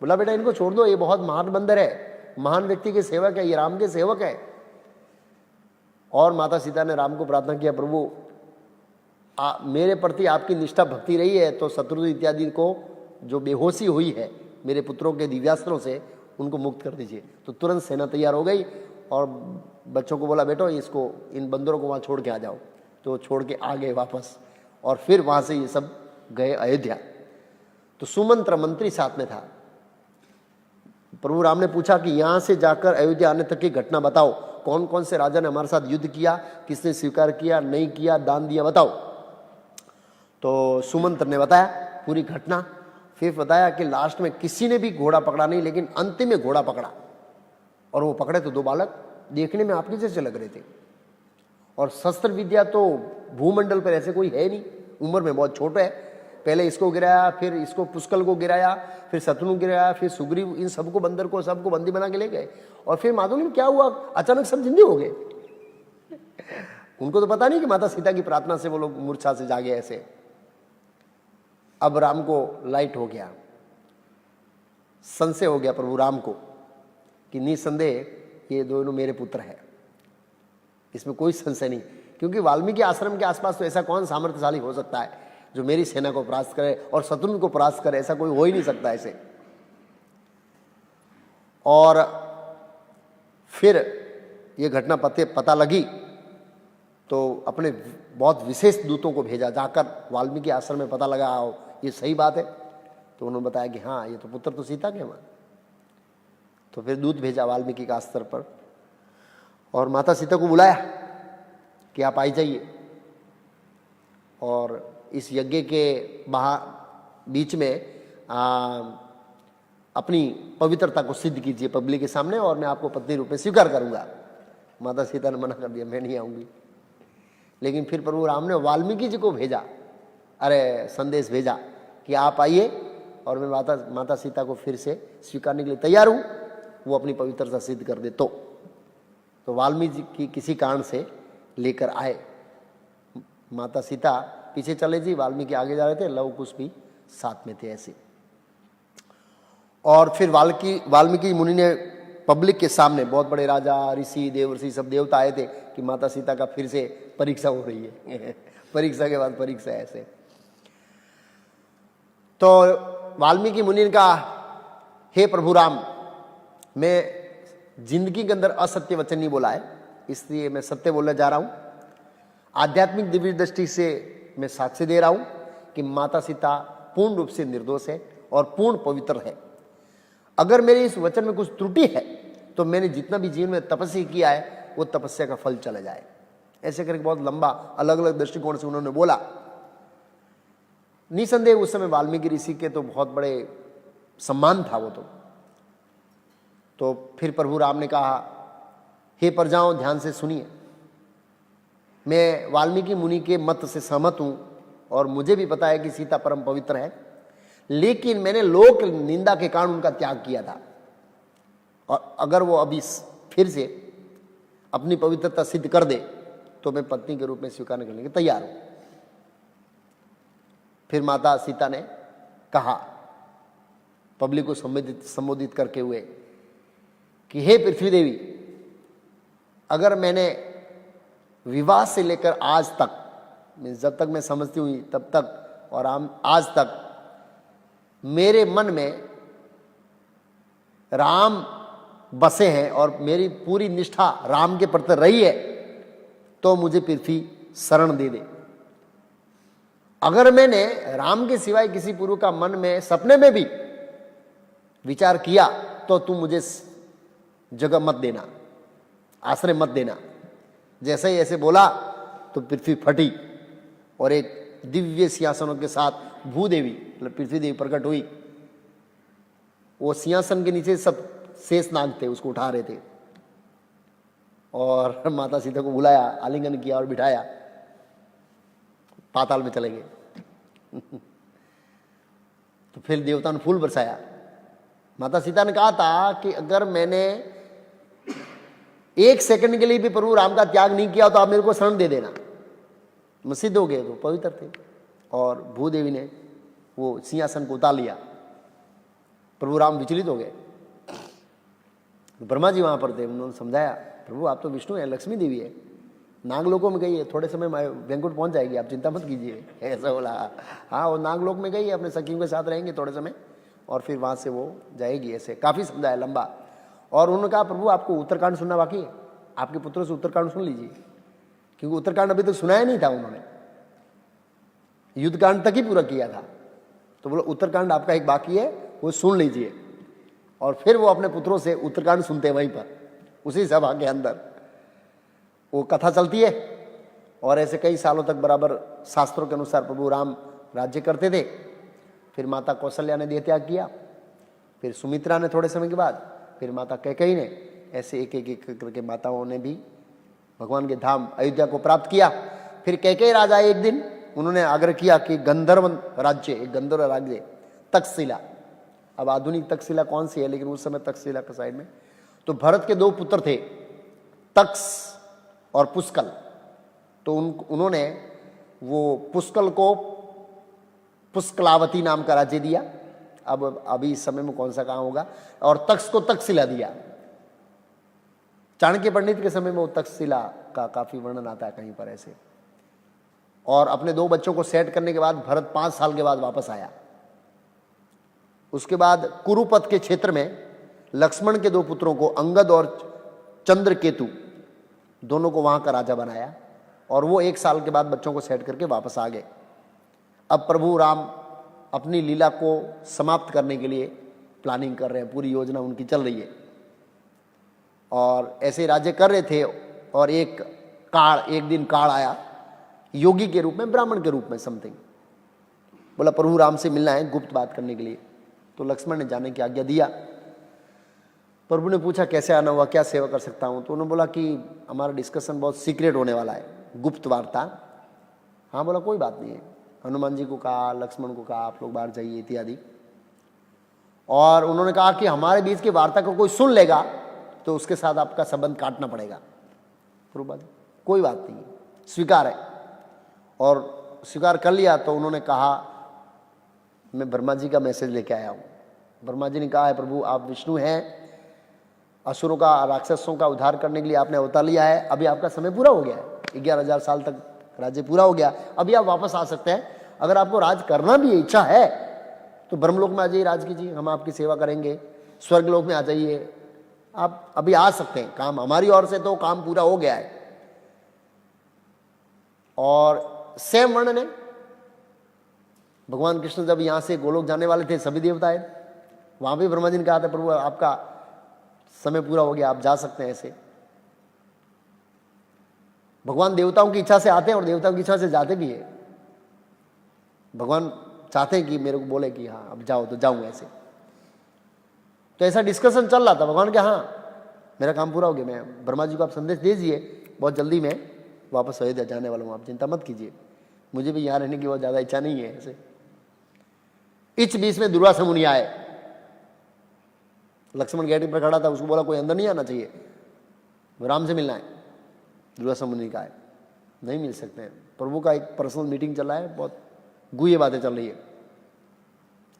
[SPEAKER 1] बोला बेटा इनको छोड़ दो, ये बहुत महान बंदर है, महान व्यक्ति के सेवक है, ये राम के सेवक है। और माता सीता ने राम को प्रार्थना किया, प्रभु मेरे प्रति आपकी निष्ठा भक्ति रही है तो शत्रुघ्न इत्यादि को जो बेहोशी हुई है मेरे पुत्रों के दिव्यास्त्रों से, उनको मुक्त कर दीजिए। तो तुरंत सेना तैयार हो गई और बच्चों को बोला बेटो इसको, इन बंदरों को वहाँ छोड़ के आ जाओ। तो छोड़ के आ गए वापस, और फिर वहाँ से ये सब गए अयोध्या। तो सुमंत्र मंत्री साथ में था। प्रभु राम ने पूछा कि यहाँ से जाकर अयोध्या आने तक की घटना बताओ, कौन कौन से राजा ने हमारे साथ युद्ध किया, किसने स्वीकार किया, नहीं किया, दान दिया, बताओ। तो सुमंत्र ने बताया पूरी घटना। फिर बताया कि लास्ट में किसी ने भी घोड़ा पकड़ा नहीं, लेकिन अंतिम में घोड़ा पकड़ा। और वो पकड़े तो 2 बालक देखने में आपके जैसे लग रहे थे। और शस्त्र विद्या तो भूमंडल पर ऐसे कोई है नहीं, उम्र में बहुत छोटे है। पहले इसको गिराया, फिर इसको पुष्कल को गिराया, फिर शत्रुघ्न गिराया, फिर सुग्रीव, इन सबको बंदर को सबको बंदी बना के ले गए। और फिर मालूम नहीं क्या हुआ, अचानक सब जिंदे हो गए। उनको तो पता नहीं कि माता सीता की प्रार्थना से वो लोग मूर्छा से जागे ऐसे। अब राम को लाइट हो गया, संशय हो गया प्रभु राम को कि निसंदेह ये दोनों मेरे पुत्र हैं, इसमें कोई संशय नहीं। क्योंकि वाल्मीकि आश्रम के आसपास तो ऐसा कौन सामर्थ्यशाली हो सकता है जो मेरी सेना को परास्त करे और शत्रुघ्न को परास्त करे, ऐसा कोई हो ही नहीं सकता ऐसे। और फिर ये घटना पता लगी तो अपने बहुत विशेष दूतों को भेजा, जाकर वाल्मीकि आश्रम में पता लगा आओ ये सही बात है। तो उन्होंने बताया कि हाँ ये तो पुत्र तो सीता के हैं। तो फिर दूत भेजा वाल्मीकि का स्तर पर और माता सीता को बुलाया कि आप आई जाइए और इस यज्ञ के बीच में अपनी पवित्रता को सिद्ध कीजिए पब्लिक के सामने और मैं आपको पत्नी रूप में स्वीकार करूंगा। माता सीता ने मना कर दिया, मैं नहीं आऊंगी। लेकिन फिर प्रभु राम ने वाल्मीकि जी को भेजा, अरे संदेश भेजा कि आप आइए और मैं माता सीता को फिर से स्वीकारने के लिए तैयार हूँ। वो अपनी पवित्रता सिद्ध कर दे। तो वाल्मीकि की किसी कारण से लेकर आए। माता सीता पीछे चले जी, वाल्मीकि आगे जा रहे थे, लव कुश भी साथ में थे ऐसे। और फिर वाल्मीकि मुनि ने पब्लिक के सामने, बहुत बड़े राजा, ऋषि, देवर्षि, सब देवता आए थे कि माता सीता का फिर से परीक्षा हो रही है परीक्षा के बाद परीक्षा ऐसे। तो वाल्मीकि मुनि ने कहा, हे प्रभु राम, मैं जिंदगी के अंदर असत्य वचन नहीं बोला है, इसलिए मैं सत्य बोलने जा रहा हूं। आध्यात्मिक दिव्य दृष्टि से मैं साक्ष्य दे रहा हूं कि माता सीता पूर्ण रूप से निर्दोष है और पूर्ण पवित्र है। अगर मेरे इस वचन में कुछ त्रुटि है तो मैंने जितना भी जीवन में तपस्या किया है वो तपस्या का फल चला जाए। ऐसे करके बहुत लंबा अलग अलग दृष्टिकोण से उन्होंने बोला। निसंदेह उस समय वाल्मीकि ऋषि के तो बहुत बड़े सम्मान था वो तो फिर प्रभु राम ने कहा, हे प्रजाओं, ध्यान से सुनिए, मैं वाल्मीकि मुनि के मत से सहमत हूं और मुझे भी पता है कि सीता परम पवित्र है, लेकिन मैंने लोक निंदा के कारण उनका त्याग किया था। और अगर वो अभी फिर से अपनी पवित्रता सिद्ध कर दे तो मैं पत्नी के रूप में स्वीकार करने के लिए तैयार हूं। फिर माता सीता ने कहा, पब्लिक को संबोधित करके हुए, कि हे पृथ्वी देवी, अगर मैंने विवाह से लेकर आज तक, जब तक मैं समझती हुई तब तक और आज तक मेरे मन में राम बसे हैं और मेरी पूरी निष्ठा राम के प्रति रही है, तो मुझे पृथ्वी शरण दे दे। अगर मैंने राम के सिवाय किसी पुरुष का मन में सपने में भी विचार किया तो तुम मुझे जगह मत देना, आश्रय मत देना। जैसे ही ऐसे बोला तो पृथ्वी फटी और एक दिव्य सिंहासनों के साथ भूदेवी, मतलब पृथ्वी देवी प्रकट हुई। वो सिंहासन के नीचे सब शेष नाग थे, उसको उठा रहे थे और माता सीता को बुलाया, आलिंगन किया और बिठाया, पाताल में चले गए तो फिर देवता ने फूल बरसाया। माता सीता ने कहा था कि अगर मैंने एक सेकंड के लिए भी प्रभु राम का त्याग नहीं किया तो आप मेरे को शरण दे देना। मैं सिद्ध हो गए, तो पवित्र थे। और भूदेवी ने वो सिंहासन को उतार लिया। प्रभु राम विचलित हो गए। ब्रह्मा जी वहां पर थे, उन्होंने समझाया, प्रभु आप तो विष्णु है, लक्ष्मी देवी है, नागलोकों में गई है, थोड़े समय में वैकुंठ पहुंच जाएगी, आप चिंता मत कीजिए। ऐसा बोला। हाँ, वो नागलोक में गई है, अपने सखियों के साथ रहेंगे थोड़े समय और फिर वहां से वो जाएगी। ऐसे काफी समझाया लंबा। और उन्होंने कहा, प्रभु आपको उत्तरकांड सुनना बाकी है, आपके पुत्रों से उत्तरकांड सुन लीजिए, क्योंकि उत्तरकांड अभी तक सुनाया नहीं था उन्होंने, युद्धकांड तक ही पूरा किया था। तो बोलो उत्तरकांड आपका एक बाकी है, वो सुन लीजिए। और फिर वो अपने पुत्रों से उत्तरकांड सुनते हैं वहीं पर, उसी सभा के अंदर वो कथा चलती है। और ऐसे कई सालों तक बराबर शास्त्रों के अनुसार प्रभु राम राज्य करते थे। फिर माता कौशल्या ने देह त्याग किया, फिर सुमित्रा ने थोड़े समय के बाद, फिर माता कैकेयी ने, ऐसे एक एक करके माताओं ने भी भगवान के धाम अयोध्या को प्राप्त किया। फिर कैकेयी राजा एक दिन उन्होंने आग्रह किया कि गंधर्व राज्य, एक गंधर्व राज्य तक्षशिला, अब आधुनिक तक्षशिला कौन सी है, लेकिन उस समय तक्षशिला के साइड में, तो भरत के दो पुत्र थे, तक्ष और पुष्कल। तो उन्होंने वो पुष्कल को पुष्कलावती नाम का राज्य दिया। अब अभी इस समय में कौन सा कहाँ होगा। और तक्ष को तक्षशिला दिया। चाणक्य पंडित के समय में वो तक्षशिला का काफी वर्णन आता है कहीं पर ऐसे। और अपने दो बच्चों को सेट करने के बाद भरत 5 साल के बाद वापस आया। उसके बाद कुरुपथ के क्षेत्र में लक्ष्मण के दो पुत्रों को, अंगद और चंद्रकेतु, दोनों को वहां का राजा बनाया। और वो 1 साल के बाद बच्चों को सेट करके वापस आ गए। अब प्रभु राम अपनी लीला को समाप्त करने के लिए प्लानिंग कर रहे हैं, पूरी योजना उनकी चल रही है और ऐसे राज्य कर रहे थे। और एक दिन काल आया, योगी के रूप में, ब्राह्मण के रूप में समथिंग, बोला प्रभु राम से मिलना है, गुप्त बात करने के लिए। तो लक्ष्मण ने जाने की आज्ञा दिया। प्रभु ने पूछा कैसे आना हुआ, क्या सेवा कर सकता हूं। तो उन्होंने बोला कि हमारा डिस्कशन बहुत सीक्रेट होने वाला है, गुप्त वार्ता। हाँ, बोला कोई बात नहीं है। हनुमान जी को कहा, लक्ष्मण को कहा, आप लोग बाहर जाइए इत्यादि। और उन्होंने कहा कि हमारे बीच की वार्ता को कोई सुन लेगा तो उसके साथ आपका संबंध काटना पड़ेगा। प्रभुपाद कोई बात नहीं, स्वीकार है। और स्वीकार कर लिया तो उन्होंने कहा मैं ब्रह्मा जी का मैसेज लेके आया हूँ। ब्रह्मा जी ने कहा है प्रभु आप विष्णु हैं, असुरों का राक्षसों का उद्धार करने के लिए आपने अवतार लिया है, अभी आपका समय पूरा हो गया है, 11,000 साल तक राज्य पूरा हो गया, अभी आप वापस आ सकते हैं। अगर आपको राज करना भी इच्छा है तो ब्रह्मलोक में आ जाइए, राज कीजिए, हम आपकी सेवा करेंगे। स्वर्गलोक में आ जाइए, आप अभी आ सकते हैं, काम हमारी ओर से तो काम पूरा हो गया है। और सेम वर्ण ने भगवान कृष्ण जब यहां से गोलोक जाने वाले थे, सभी देवता आए, वहां भी ब्रह्मा जी ने कहा था प्रभु आपका समय पूरा हो गया, आप जा सकते हैं। ऐसे भगवान देवताओं की इच्छा से आते हैं और देवताओं की इच्छा से जाते भी है। भगवान चाहते हैं कि मेरे को बोले कि हाँ अब जाओ तो जाऊंगा। ऐसे तो ऐसा डिस्कशन चल रहा था। भगवान के हाँ मेरा काम पूरा हो गया, मैं ब्रह्मा जी को आप संदेश दे दीजिए, बहुत जल्दी मैं वापस अयोध्या जाने वाला हूँ, आप चिंता मत कीजिए, मुझे भी यहाँ रहने की बहुत ज़्यादा इच्छा नहीं है। ऐसे इस बीच में दुर्वासा मुनि आए। लक्ष्मण गेट पर खड़ा था, उसको बोला कोई अंदर नहीं आना चाहिए, राम से मिलना है। दुर्वासा मुनि का है नहीं मिल सकते हैं, प्रभु का एक पर्सनल मीटिंग चल रहा है, बहुत गुह्य बातें चल रही है।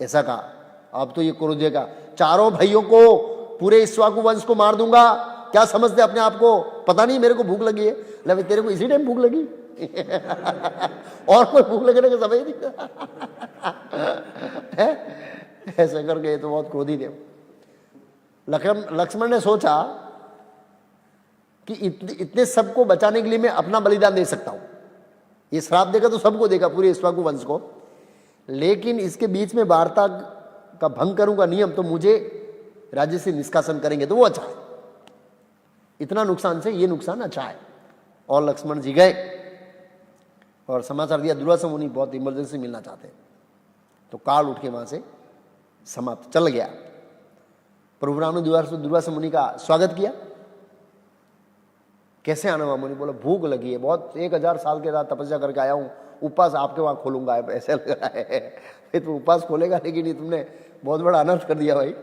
[SPEAKER 1] ऐसा कहा अब तो ये क्रोध देगा, चारों भाइयों को पूरे इक्ष्वाकु वंश को मार दूंगा, क्या समझते अपने आप को, पता नहीं मेरे को भूख लगी है। ले तेरे को इसी टाइम भूख लगी और कोई भूख लगने का समय नहीं ऐसे करके तो बहुत क्रोधी थे। लक्ष्मण ने सोचा कि इतने सबको बचाने के लिए मैं अपना बलिदान दे सकता हूं, ये श्राप देगा तो सबको देगा, पूरे इक्ष्वाकु वंश को, लेकिन इसके बीच में वार्ता का भंग करूंगा नियम तो मुझे राज्य से निष्कासन करेंगे तो वो अच्छा है, इतना नुकसान से ये नुकसान अच्छा है। और लक्ष्मण जी गए और समाचार दिया दुर्वासा मुनि बहुत इमरजेंसी मिलना चाहते हैं, तो काल उठ के वहां से समाप्त चल गया। प्रभु राम ने दुर्वासा मुनि का स्वागत किया। कैसे आना हुआ? मुनि बोला भूख लगी है बहुत, 1000 साल के बाद तपस्या करके आया हूँ, उपवास आपके वहां खोलूंगा, ऐसे लग रहा है। तो उपवास खोलेगा, लेकिन ये तुमने बहुत बड़ा अनर्थ कर दिया भाई।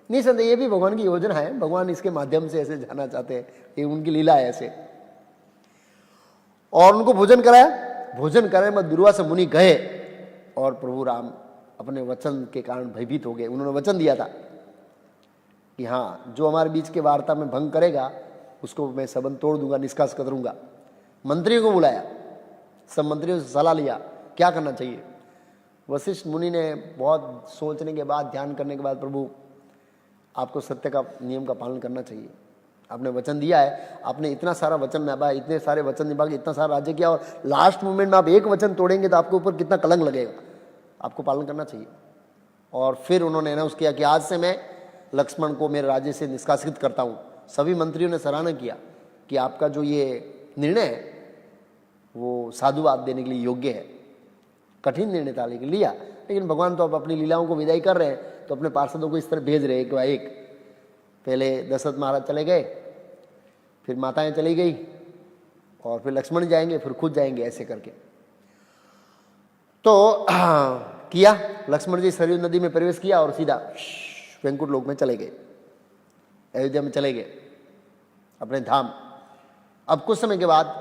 [SPEAKER 1] निसंदेह ये भी भगवान की योजना है, भगवान इसके माध्यम से ऐसे जाना चाहते हैं, ये उनकी लीला है ऐसे। और उनको भोजन कराया, भोजन कराने में दुर्वासा मुनि गए और प्रभु राम अपने वचन के कारण भयभीत हो गए। उन्होंने वचन दिया था कि हाँ जो हमारे बीच के वार्ता में भंग करेगा उसको मैं संबंध तोड़ दूंगा, निष्कास कर दूंगा। मंत्रियों को बुलाया, सब मंत्रियों से सलाह लिया क्या करना चाहिए। वशिष्ठ मुनि ने बहुत सोचने के बाद, ध्यान करने के बाद, प्रभु आपको सत्य का नियम का पालन करना चाहिए, आपने वचन दिया है, आपने इतना सारा वचन निभाया, इतने सारे वचन निभा के इतना सारा राज्य किया, और लास्ट मोमेंट में आप एक वचन तोड़ेंगे तो आपके ऊपर कितना कलंक लगेगा, आपको पालन करना चाहिए। और फिर उन्होंने अनाउंस किया कि आज से मैं लक्ष्मण को मेरे राज्य से निष्कासित करता हूँ। सभी मंत्रियों ने सराहना किया कि आपका जो ये निर्णय है वो साधुवाद देने के लिए योग्य है। कठिन निर्णय था लेकिन लिया, लेकिन भगवान तो अब अपनी लीलाओं को विदाई कर रहे हैं, तो अपने पार्षदों को इस तरह भेज रहे हैं एक एक। पहले दशरथ महाराज चले गए, फिर माताएं चली गई, और फिर लक्ष्मण जाएंगे, फिर खुद जाएंगे, ऐसे करके तो किया। लक्ष्मण जी सरयू नदी में प्रवेश किया और सीधा वेंकुट लोक में चले गए, अयोध्या में चले गए अपने धाम। अब कुछ समय के बाद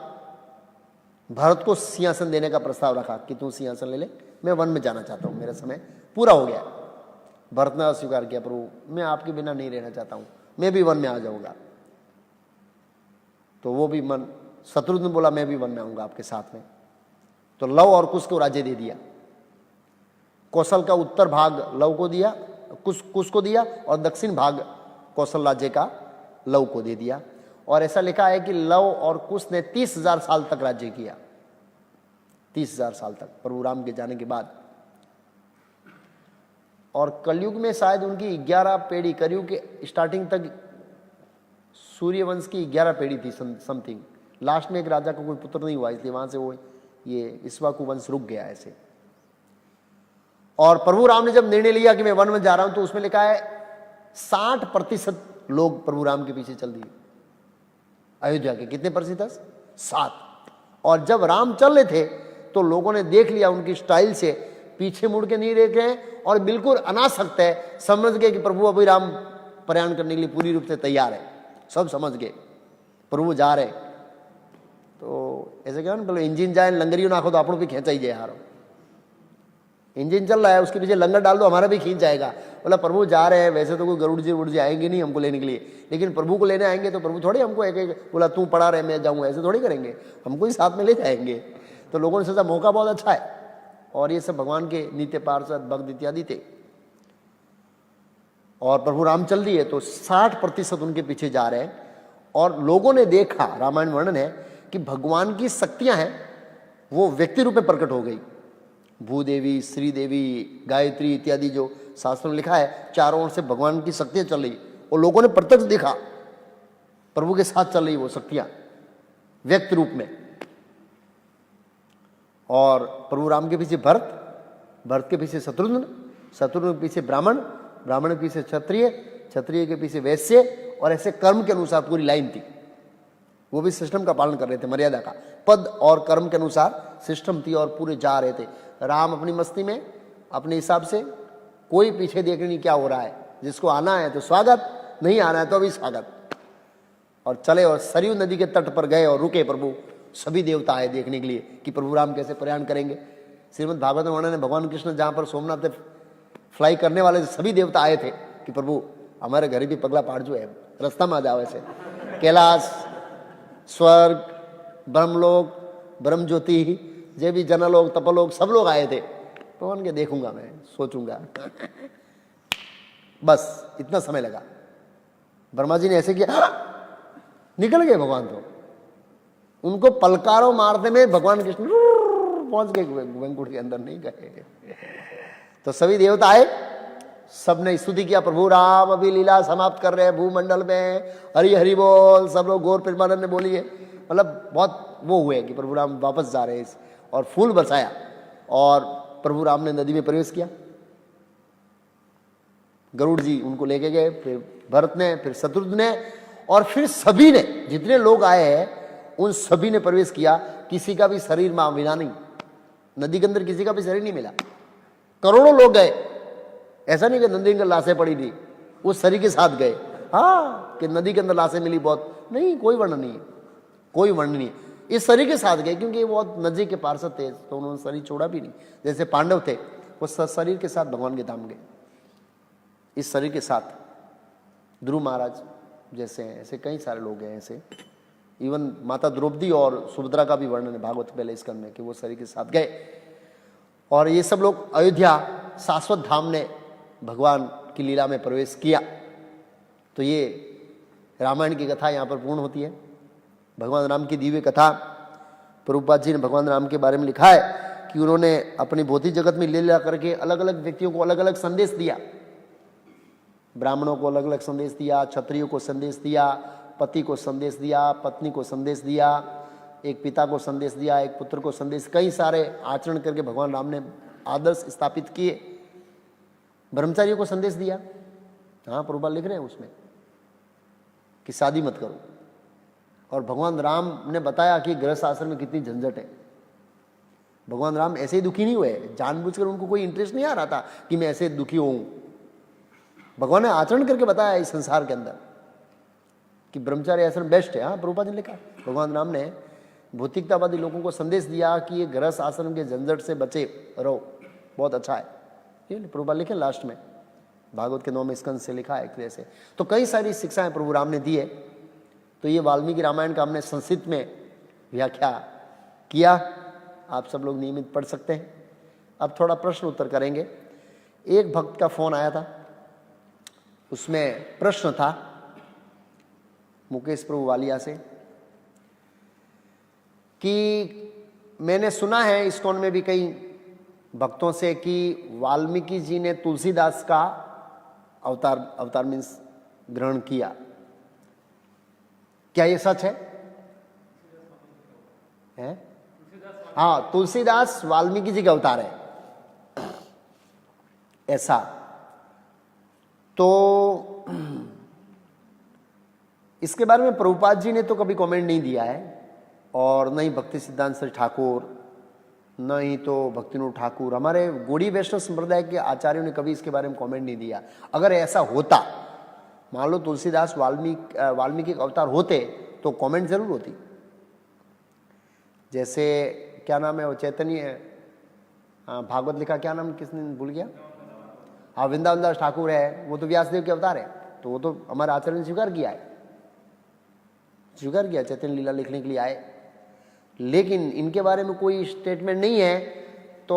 [SPEAKER 1] भरत को सिंहासन देने का प्रस्ताव रखा कि तू सिंहासन ले ले, मैं वन में जाना चाहता हूँ, मेरा समय पूरा हो गया। भरत ने अस्वीकार किया, प्रभु मैं आपके बिना नहीं रहना चाहता हूँ, मैं भी वन में आ जाऊंगा। तो वो भी मन, शत्रुघ्न ने बोला मैं भी वन में आऊंगा आपके साथ में। तो लव और कुश को राज्य दे दिया। कौशल का उत्तर भाग लव को दिया, कुश को दिया, और दक्षिण भाग कौशल राज्य का लव को दे दिया। और ऐसा लिखा है कि लव और कुश ने 30,000 साल तक राज्य किया, 30,000 साल तक प्रभु राम के जाने के बाद। और कलयुग में शायद उनकी 11 पीढ़ी, कलयुग के स्टार्टिंग तक सूर्यवंश की 11 पीढ़ी थी समथिंग। लास्ट में एक राजा को कोई पुत्र नहीं हुआ, इसलिए वहां से वो ये इक्ष्वाकु वंश रुक गया ऐसे। और प्रभु राम ने जब निर्णय लिया कि मैं वन में जा रहा हूं, तो उसमें लिखा है 60% लोग प्रभु राम के पीछे चल दिए। अयोध्या के कितने प्रतिशत? 7। और जब राम चल रहे थे तो लोगों ने देख लिया उनकी स्टाइल से, पीछे मुड़ के नहीं देख रहे हैं और बिल्कुल अनासक्त है, समझ गए कि प्रभु अभी राम प्रयाण करने के लिए पूरी रूप से तैयार है, सब समझ गए प्रभु जा रहे। तो ऐसे क्या ना, बोलो इंजन जाए लंगरियो नाखो तो आपको भी खींचा ही जाए हारो। इंजन चल रहा है, उसके पीछे लंगर डाल दो, हमारा भी खींच जाएगा। बोला प्रभु जा रहे हैं, वैसे तो कोई गरुड़ जी आएंगे नहीं हमको लेने के लिए, लेकिन प्रभु को लेने आएंगे तो प्रभु थोड़ी हमको एक बोला तू पड़ा रहे मैं जाऊँ, ऐसे थोड़ी करेंगे, हमको ही साथ में ले जाएंगे। तो लोगों ने सोचा मौका बहुत अच्छा है, और ये सब भगवान के नित्य पार्षद भक्त इत्यादि थे। और प्रभु राम चल दिए तो 60% उनके पीछे जा रहे हैं। और लोगों ने देखा, रामायण वर्णन है कि भगवान की शक्तियां हैं वो व्यक्ति रूप में प्रकट हो गई। भूदेवी, श्रीदेवी, गायत्री इत्यादि जो शास्त्र में लिखा है, चारों ओर से भगवान की शक्तियां चल रही और लोगों ने प्रत्यक्ष देखा प्रभु के साथ चल रही वो शक्तियां व्यक्त रूप में। और प्रभु राम के पीछे भरत, भरत के पीछे शत्रुघ्न, शत्रुघ्न के पीछे ब्राह्मण, ब्राह्मण के पीछे क्षत्रिय, क्षत्रिय के पीछे वैश्य, और ऐसे कर्म के अनुसार पूरी लाइन थी। वो भी सिस्टम का पालन कर रहे थे, मर्यादा का, पद और कर्म के अनुसार सिस्टम थी, और पूरे जा रहे थे। राम अपनी मस्ती में अपने हिसाब से, कोई पीछे देख नहीं क्या हो रहा है, जिसको आना है तो स्वागत, नहीं आना है तो अभी स्वागत। और चले और सरयू नदी के तट पर गए और रुके प्रभु। सभी देवता आए देखने के लिए कि प्रभु राम कैसे प्रयाण करेंगे। श्रीमद् भागवत में वर्णन है, भगवान कृष्ण जहाँ पर सोमनाथ फ्लाई करने वाले सभी देवता आए थे कि प्रभु हमारे घर भी पगला पाड़ जो है, रास्ता में आ जाओ। ऐसे कैलाश, स्वर्ग, ब्रह्मलोक, ब्रह्म ज्योति, जे भी जनलोक, तपलोक, सब लोग आए थे। भगवान के देखूंगा मैं, सोचूंगा बस इतना समय लगा। ब्रह्मा जी ने ऐसे किया, निकल गए भगवान। तो उनको पलकारों मारते में भगवान कृष्ण पहुंच गए, वैकुंठ के अंदर नहीं गए। तो सभी देवता आए, सबने स्तुति किया, प्रभु राम अभी लीला समाप्त कर रहे हैं भूमंडल में, हरि हरि बोल। सब लोग गौर प्रेमानंद ने बोली है, मतलब बहुत वो हुए कि प्रभु राम वापस जा रहे हैं। और फूल बरसाया और प्रभु राम ने नदी में प्रवेश किया। गरुड़ जी उनको लेके गए, फिर भरत ने, फिर शत्रुघ्न ने, और फिर सभी ने, जितने लोग आए हैं उन सभी ने प्रवेश किया। किसी का भी शरीर में मिला नहीं, नदी के अंदर किसी का भी शरीर नहीं मिला। करोड़ों लोग गए, ऐसा नहीं कि नदी के अंदर लाशें पड़ी थी, उस शरीर के साथ गए। हाँ कि नदी के अंदर लाशें मिली बहुत, नहीं, कोई वर्णन नहीं है, कोई वर्णन नहीं। इस शरीर के साथ गए क्योंकि वो बहुत नजदीक के पार्षद थे, तो उन्होंने शरीर छोड़ा भी नहीं। जैसे पांडव थे, वो शरीर के साथ भगवान के धाम गए, इस शरीर के साथ। ध्रुव महाराज जैसे हैं, ऐसे कई सारे लोग हैं ऐसे। इवन माता द्रौपदी और सुभद्रा का भी वर्णन है भागवत पहले स्कंद में कि वो शरीर के साथ गए। और ये सब लोग अयोध्या शाश्वत धाम ने भगवान की लीला में प्रवेश किया। तो ये रामायण की कथा यहाँ पर पूर्ण होती है। भगवान राम की दिव्य कथा, प्रभुपाद जी ने भगवान राम के बारे में लिखा है कि उन्होंने अपनी भौतिक जगत में लीला करके अलग अलग व्यक्तियों को अलग अलग संदेश दिया। ब्राह्मणों को अलग अलग संदेश दिया, क्षत्रियों को संदेश दिया, पति को संदेश दिया, पत्नी को संदेश दिया, एक पिता को संदेश दिया, एक पुत्र को संदेश, कई सारे आचरण करके भगवान राम ने आदर्श स्थापित किए। ब्रह्मचारियों को संदेश दिया, हाँ प्रभुपाद लिख रहे हैं उसमें कि शादी मत करो। और भगवान राम ने बताया कि गृहस्थ आश्रम में कितनी झंझट है। भगवान राम ऐसे ही दुखी नहीं हुए, जानबूझकर उनको कोई इंटरेस्ट नहीं आ रहा था कि मैं ऐसे दुखी हूं। भगवान ने आचरण करके बताया इस संसार के अंदर कि ब्रह्मचार्य आश्रम बेस्ट है। हाँ प्रभुपाद ने लिखा, भगवान राम ने भौतिकतावादी लोगों को संदेश दिया कि ये गृहस्थ आश्रम के झंझट से बचे रहो, बहुत अच्छा है। ये प्रभुपाद लिखे लास्ट में, भागवत के 9वें स्कंद से लिखा है एक तरह से। तो कई सारी शिक्षाएं प्रभु राम ने दी है। तो ये वाल्मीकि रामायण का हमने संस्कृत में व्याख्या किया, आप सब लोग नियमित पढ़ सकते हैं। अब थोड़ा प्रश्न उत्तर करेंगे। एक भक्त का फोन आया था, उसमें प्रश्न था मुकेश प्रभु वालिया से कि मैंने सुना है इस्कॉन में भी कई भक्तों से कि वाल्मीकि जी ने तुलसीदास का अवतार मीन्स ग्रहण किया, क्या ये सच है? हाँ, तुलसीदास वाल्मीकि जी का अवतार है ऐसा। तो इसके बारे में प्रभुपाद जी ने तो कभी कमेंट नहीं दिया है, और नहीं भक्ति सिद्धांत श्री ठाकुर नहीं तो भक्तिनोद ठाकुर, हमारे गौड़ी वैष्णव संप्रदाय के आचार्यों ने कभी इसके बारे में कमेंट नहीं दिया। अगर ऐसा होता, मान लो तुलसीदास वाल्मीकि के अवतार होते तो कमेंट जरूर होती। जैसे क्या नाम है वो चैतन्य भागवत लिखा, क्या नाम किसने भूल गया, हाँ वृंदावन दास ठाकुर है, वो तो व्यासदेव के अवतार है, तो वो तो हमारे आचार्य ने स्वीकार किया है, स्वीकार किया, चैतन्य लीला लिखने के लिए आए। लेकिन इनके बारे में कोई स्टेटमेंट नहीं है, तो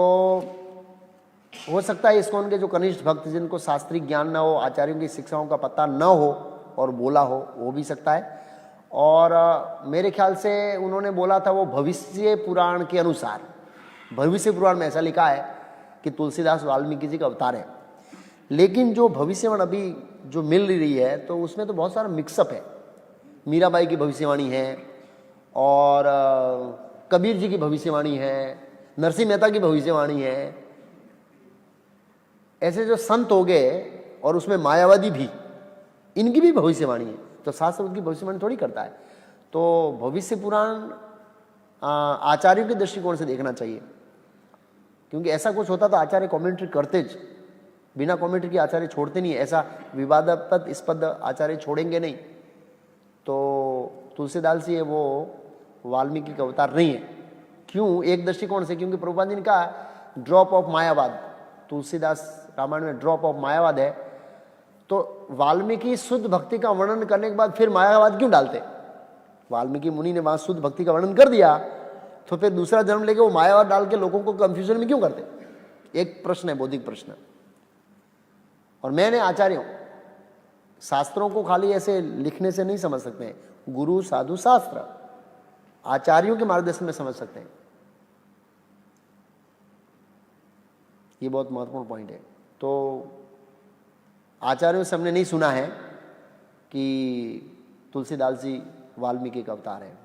[SPEAKER 1] हो सकता है इस्कॉन के जो कनिष्ठ भक्त जिनको शास्त्रीय ज्ञान ना हो, आचार्यों की शिक्षाओं का पता न हो और बोला हो, वो भी सकता है। और मेरे ख्याल से उन्होंने बोला था वो भविष्य पुराण के अनुसार, भविष्य पुराण में ऐसा लिखा है कि तुलसीदास वाल्मीकि जी का अवतार है। लेकिन जो भविष्यवाणी अभी जो मिल रही है तो उसमें तो बहुत सारा मिक्सअप है। मीराबाई की भविष्यवाणी है और कबीर जी की भविष्यवाणी है, नरसिंह मेहता की भविष्यवाणी है, ऐसे जो संत हो गए, और उसमें मायावादी भी, इनकी भी भविष्यवाणी है। तो शास्त्र उनकी भविष्यवाणी थोड़ी करता है। तो भविष्य पुराण आचार्यों के दृष्टिकोण से देखना चाहिए, क्योंकि ऐसा कुछ होता तो आचार्य कमेंट्री करते, बिना कमेंट्री के आचार्य छोड़ते नहीं, ऐसा विवादास्पद इस्पद आचार्य छोड़ेंगे नहीं। तो तुलसीदास जी है वो वाल्मीकि का अवतार नहीं है। क्यों? एक दृष्टिकोण से, क्योंकि प्रभुपाद जी ने कहा ड्रॉप ऑफ मायावाद, तुलसीदास रामायण में ड्रॉप ऑफ मायावाद है। तो वाल्मीकि शुद्ध भक्ति का वर्णन करने के बाद फिर मायावाद क्यों डालते? वाल्मीकि मुनि ने वहां शुद्ध भक्ति का वर्णन कर दिया, तो फिर दूसरा जन्म लेके वो मायावाद डाल के लोगों को कंफ्यूजन में क्यों करते? एक प्रश्न है, बौद्धिक प्रश्न। और मैंने आचार्यों, शास्त्रों को खाली ऐसे लिखने से नहीं समझ सकते हैं, गुरु साधु शास्त्र आचार्यों के मार्गदर्शन में समझ सकते हैं। ये बहुत महत्वपूर्ण पॉइंट है। तो आचार्यों से हमने नहीं सुना है कि तुलसीदास जी वाल्मीकि का अवतार है,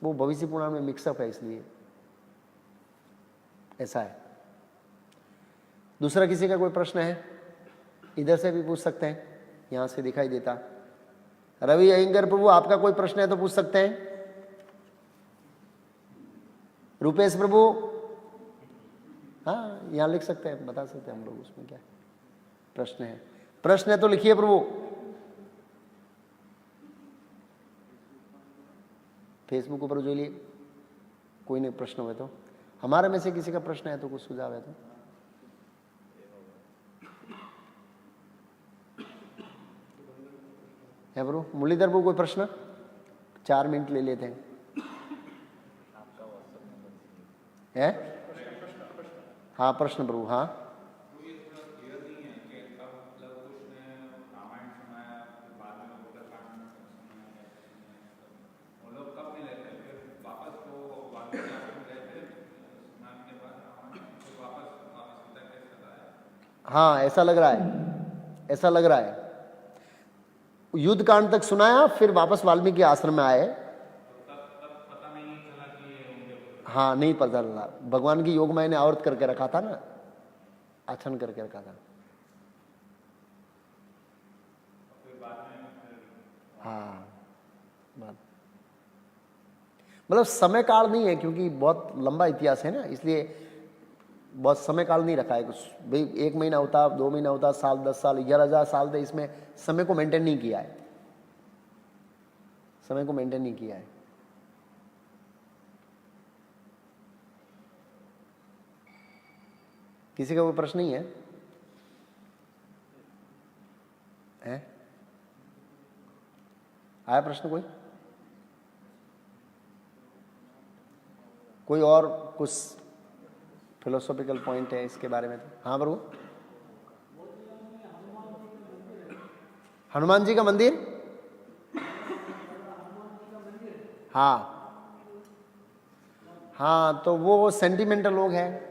[SPEAKER 1] वो भविष्य पुराण में मिक्सअप है, इसलिए ऐसा है। दूसरा किसी का कोई प्रश्न है? इधर से भी पूछ सकते हैं, यहां से दिखाई देता। रवि अयंगर प्रभु, आपका कोई प्रश्न है तो पूछ सकते हैं। रुपेश प्रभु, हाँ यहां लिख सकते हैं, बता सकते हैं हम लोग उसमें क्या प्रश्न है। प्रश्न है तो लिखिए प्रभु। फेसबुक ऊपर जो लिए कोई नहीं प्रश्न हुए तो, हमारे में से किसी का प्रश्न है तो, कुछ सुझाव है तो। है प्रभु मुरलीधर प्रभु, कोई प्रश्न? 4 मिनट ले लेते हैं। है? हाँ प्रश्न प्रभु। हाँ हाँ ऐसा लग रहा है, ऐसा लग रहा है। युद्ध कांड तक सुनाया, फिर वापस वाल्मीकि आश्रम में आए। हाँ नहीं पता चला, भगवान की योग माया ने आवृत करके रखा था ना, आछन करके रखा था। हाँ मतलब समय काल नहीं है, क्योंकि बहुत लंबा इतिहास है ना, इसलिए बहुत समय काल नहीं रखा है कुछ। भाई 1 महीना होता, 2 महीना होता, साल, 10 साल, 11,000 साल, तो इसमें समय को मेंटेन नहीं किया है, समय को मेंटेन नहीं किया है। किसी का कोई प्रश्न नहीं है? है? आया प्रश्न कोई? कोई और कुछ फिलोसॉफिकल पॉइंट है इसके बारे में? हाँ बरू, हनुमान जी का मंदिर, हाँ हाँ, तो वो सेंटिमेंटल लोग हैं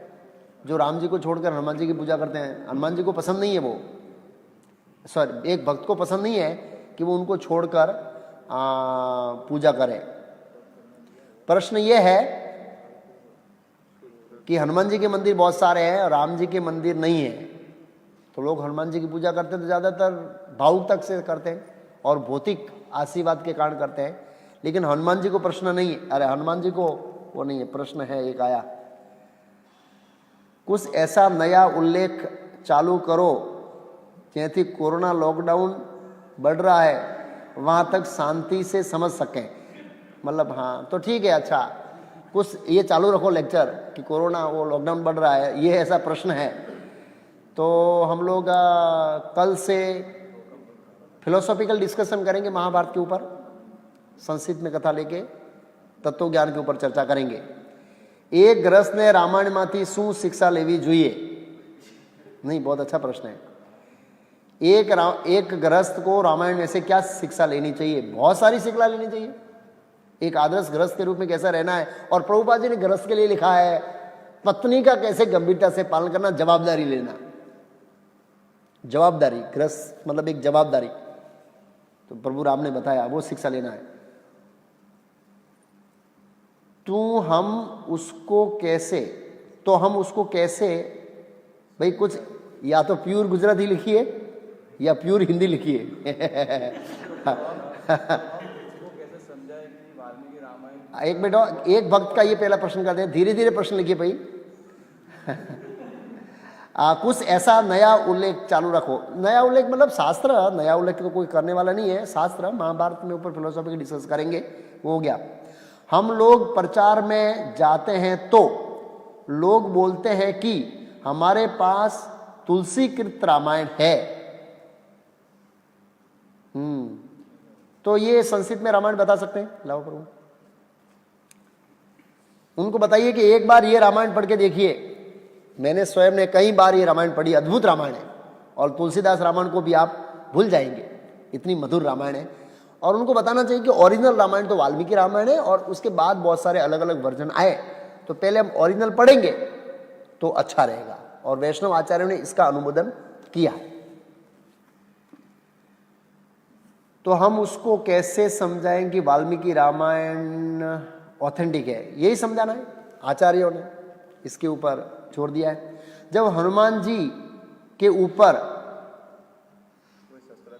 [SPEAKER 1] जो राम जी को छोड़कर हनुमान जी की पूजा करते हैं। हनुमान जी को पसंद नहीं है वो, सॉरी एक भक्त को पसंद नहीं है कि वो उनको छोड़कर पूजा करे। प्रश्न ये है कि हनुमान जी के मंदिर बहुत सारे हैं और राम जी के मंदिर नहीं है, तो लोग हनुमान जी की पूजा करते हैं तो ज़्यादातर भावुकता से करते हैं और भौतिक आशीर्वाद के कारण करते हैं। लेकिन हनुमान जी को प्रश्न नहीं है, अरे हनुमान जी को वो नहीं है, प्रश्न है एक आया कुछ ऐसा नया उल्लेख चालू करो જેથી कोरोना लॉकडाउन बढ़ रहा है वहाँ तक शांति से समझ सकें। मतलब हाँ तो ठीक है, अच्छा कुछ ये चालू रखो लेक्चर कि कोरोना वो लॉकडाउन बढ़ रहा है, ये ऐसा प्रश्न है तो हम लोग कल से फिलोसॉफिकल डिस्कशन करेंगे महाभारत के ऊपर, संस्कृत में कथा लेके तत्व ज्ञान के ऊपर चर्चा करेंगे। एक ग्रस्त ने रामायण माथी शू शिक्षा लेवी જોઈએ? नहीं, बहुत अच्छा प्रश्न है। एक गृहस्थ को रामायण में से क्या शिक्षा लेनी चाहिए? बहुत सारी शिक्षा लेनी चाहिए। एक आदर्श गृहस्थ के रूप में कैसा रहना है, और प्रभुपाद जी ने गृहस्थ के लिए लिखा है पत्नी का कैसे गंभीरता से पालन करना, जवाबदारी लेना। जवाबदारी, गृहस्थ मतलब एक जवाबदारी, तो प्रभु राम ने बताया वो शिक्षा लेना है। हम उसको कैसे भाई, कुछ या तो प्योर गुजराती लिखिए या प्योर हिंदी लिखिए। एक मिनट, एक भक्त का ये पहला प्रश्न करते हैं, धीरे धीरे प्रश्न लिखिए भाई। कुछ ऐसा नया उल्लेख चालू रखो। नया उल्लेख मतलब शास्त्र, नया उल्लेख तो कोई करने वाला नहीं है, शास्त्र महाभारत में ऊपर फिलोसॉफी डिस्कस करेंगे, वो हो गया। हम लोग प्रचार में जाते हैं तो लोग बोलते हैं कि हमारे पास तुलसीकृत रामायण है। तो ये संस्कृत में रामायण बता सकते हैं? लाओ प्रभु, उनको बताइए कि एक बार ये रामायण पढ़ के देखिए। मैंने स्वयं ने कई बार ये रामायण पढ़ी, अद्भुत रामायण है, और तुलसीदास रामायण को भी आप भूल जाएंगे, इतनी मधुर रामायण है। और उनको बताना चाहिए कि ओरिजिनल रामायण तो वाल्मीकि रामायण है, और उसके बाद बहुत सारे अलग अलग वर्जन आए, तो पहले हम ओरिजिनल पढ़ेंगे तो अच्छा रहेगा। और वैष्णव आचार्यों ने इसका अनुमोदन किया है। तो हम उसको कैसे समझाएं कि वाल्मीकि रामायण ऑथेंटिक है? यही समझाना है, आचार्यों ने इसके ऊपर छोड़ दिया है। जब हनुमान जी के ऊपर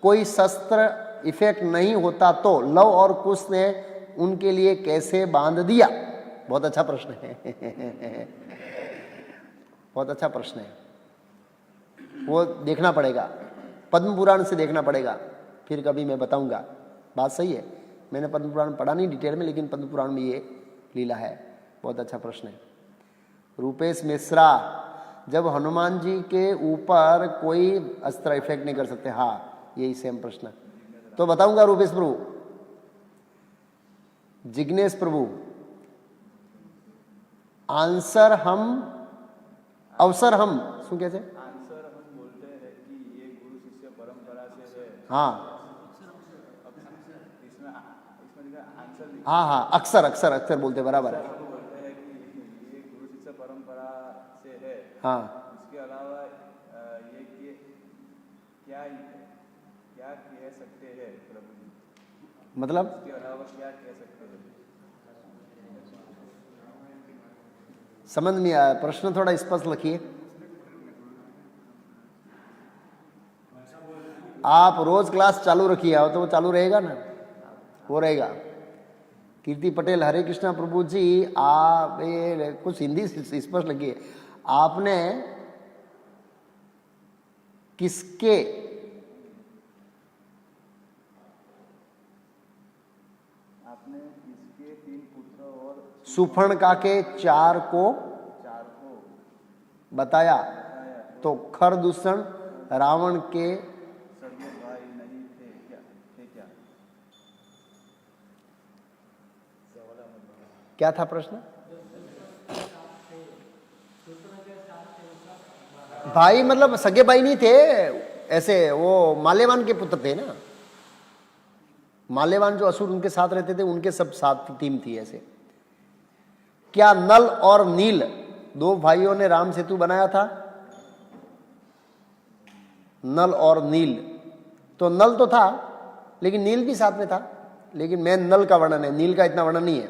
[SPEAKER 1] कोई शस्त्र इफेक्ट नहीं होता तो लव और कुश ने उनके लिए कैसे बांध दिया? बहुत अच्छा प्रश्न है। बहुत अच्छा प्रश्न है, वो देखना पड़ेगा, पद्म पुराण से देखना पड़ेगा, फिर कभी मैं बताऊंगा। बात सही है, मैंने पद्म पुराण पढ़ा नहीं डिटेल में, लेकिन पद्म पुराण में ये लीला है। बहुत अच्छा प्रश्न है। रूपेश मिश्रा, जब हनुमान जी के ऊपर कोई अस्त्र इफेक्ट नहीं कर सकते, हाँ यही सेम प्रश्न, तो बताऊंगा रूपेश प्रभु। जिग्नेश प्रभु, आंसर हम अवसर हम શું કહે છે?
[SPEAKER 2] आंसर हम बोलते हैं कि ये गुरु शिष्य परंपरा से है।
[SPEAKER 1] हाँ
[SPEAKER 2] इसमें लिखा आंसर,
[SPEAKER 1] हाँ हाँ, अक्सर अक्सर अक्सर बोलते, बराबर है।
[SPEAKER 2] हम बोलते हैं कि ये गुरु शिष्य परंपरा से है।
[SPEAKER 1] हाँ,
[SPEAKER 2] इसके अलावा ये कि क्या क्या कह सकते हैं प्रभु जी?
[SPEAKER 1] मतलब
[SPEAKER 2] इसके अलावा क्या कह सकते हैं?
[SPEAKER 1] समझ में आया, प्रश्न थोड़ा स्पष्ट लिखिए। आप रोज क्लास चालू रखिए, तो वो चालू रहेगा ना, वो रहेगा। कीर्ति पटेल, हरे कृष्णा प्रभु जी, आप कुछ हिंदी स्पष्ट लिखिए। आपने किसके
[SPEAKER 2] तीन पुत्र और
[SPEAKER 1] सुफर्णका के चार को बताया, तो खरदूषण रावण के
[SPEAKER 2] सगे भाई नहीं थे क्या?
[SPEAKER 1] क्या था प्रश्न? भाई मतलब सगे भाई नहीं थे, ऐसे वो माल्यवान के पुत्र थे ना। माल्यवान जो असुर उनके साथ रहते थे, उनके सब साथ टीम थी ऐसे। क्या नल और नील दो भाइयों ने राम सेतु बनाया था? नल और नील, तो नल तो था लेकिन नील भी साथ में था, लेकिन मैं नल का वर्णन है, नील का इतना वर्णन नहीं है।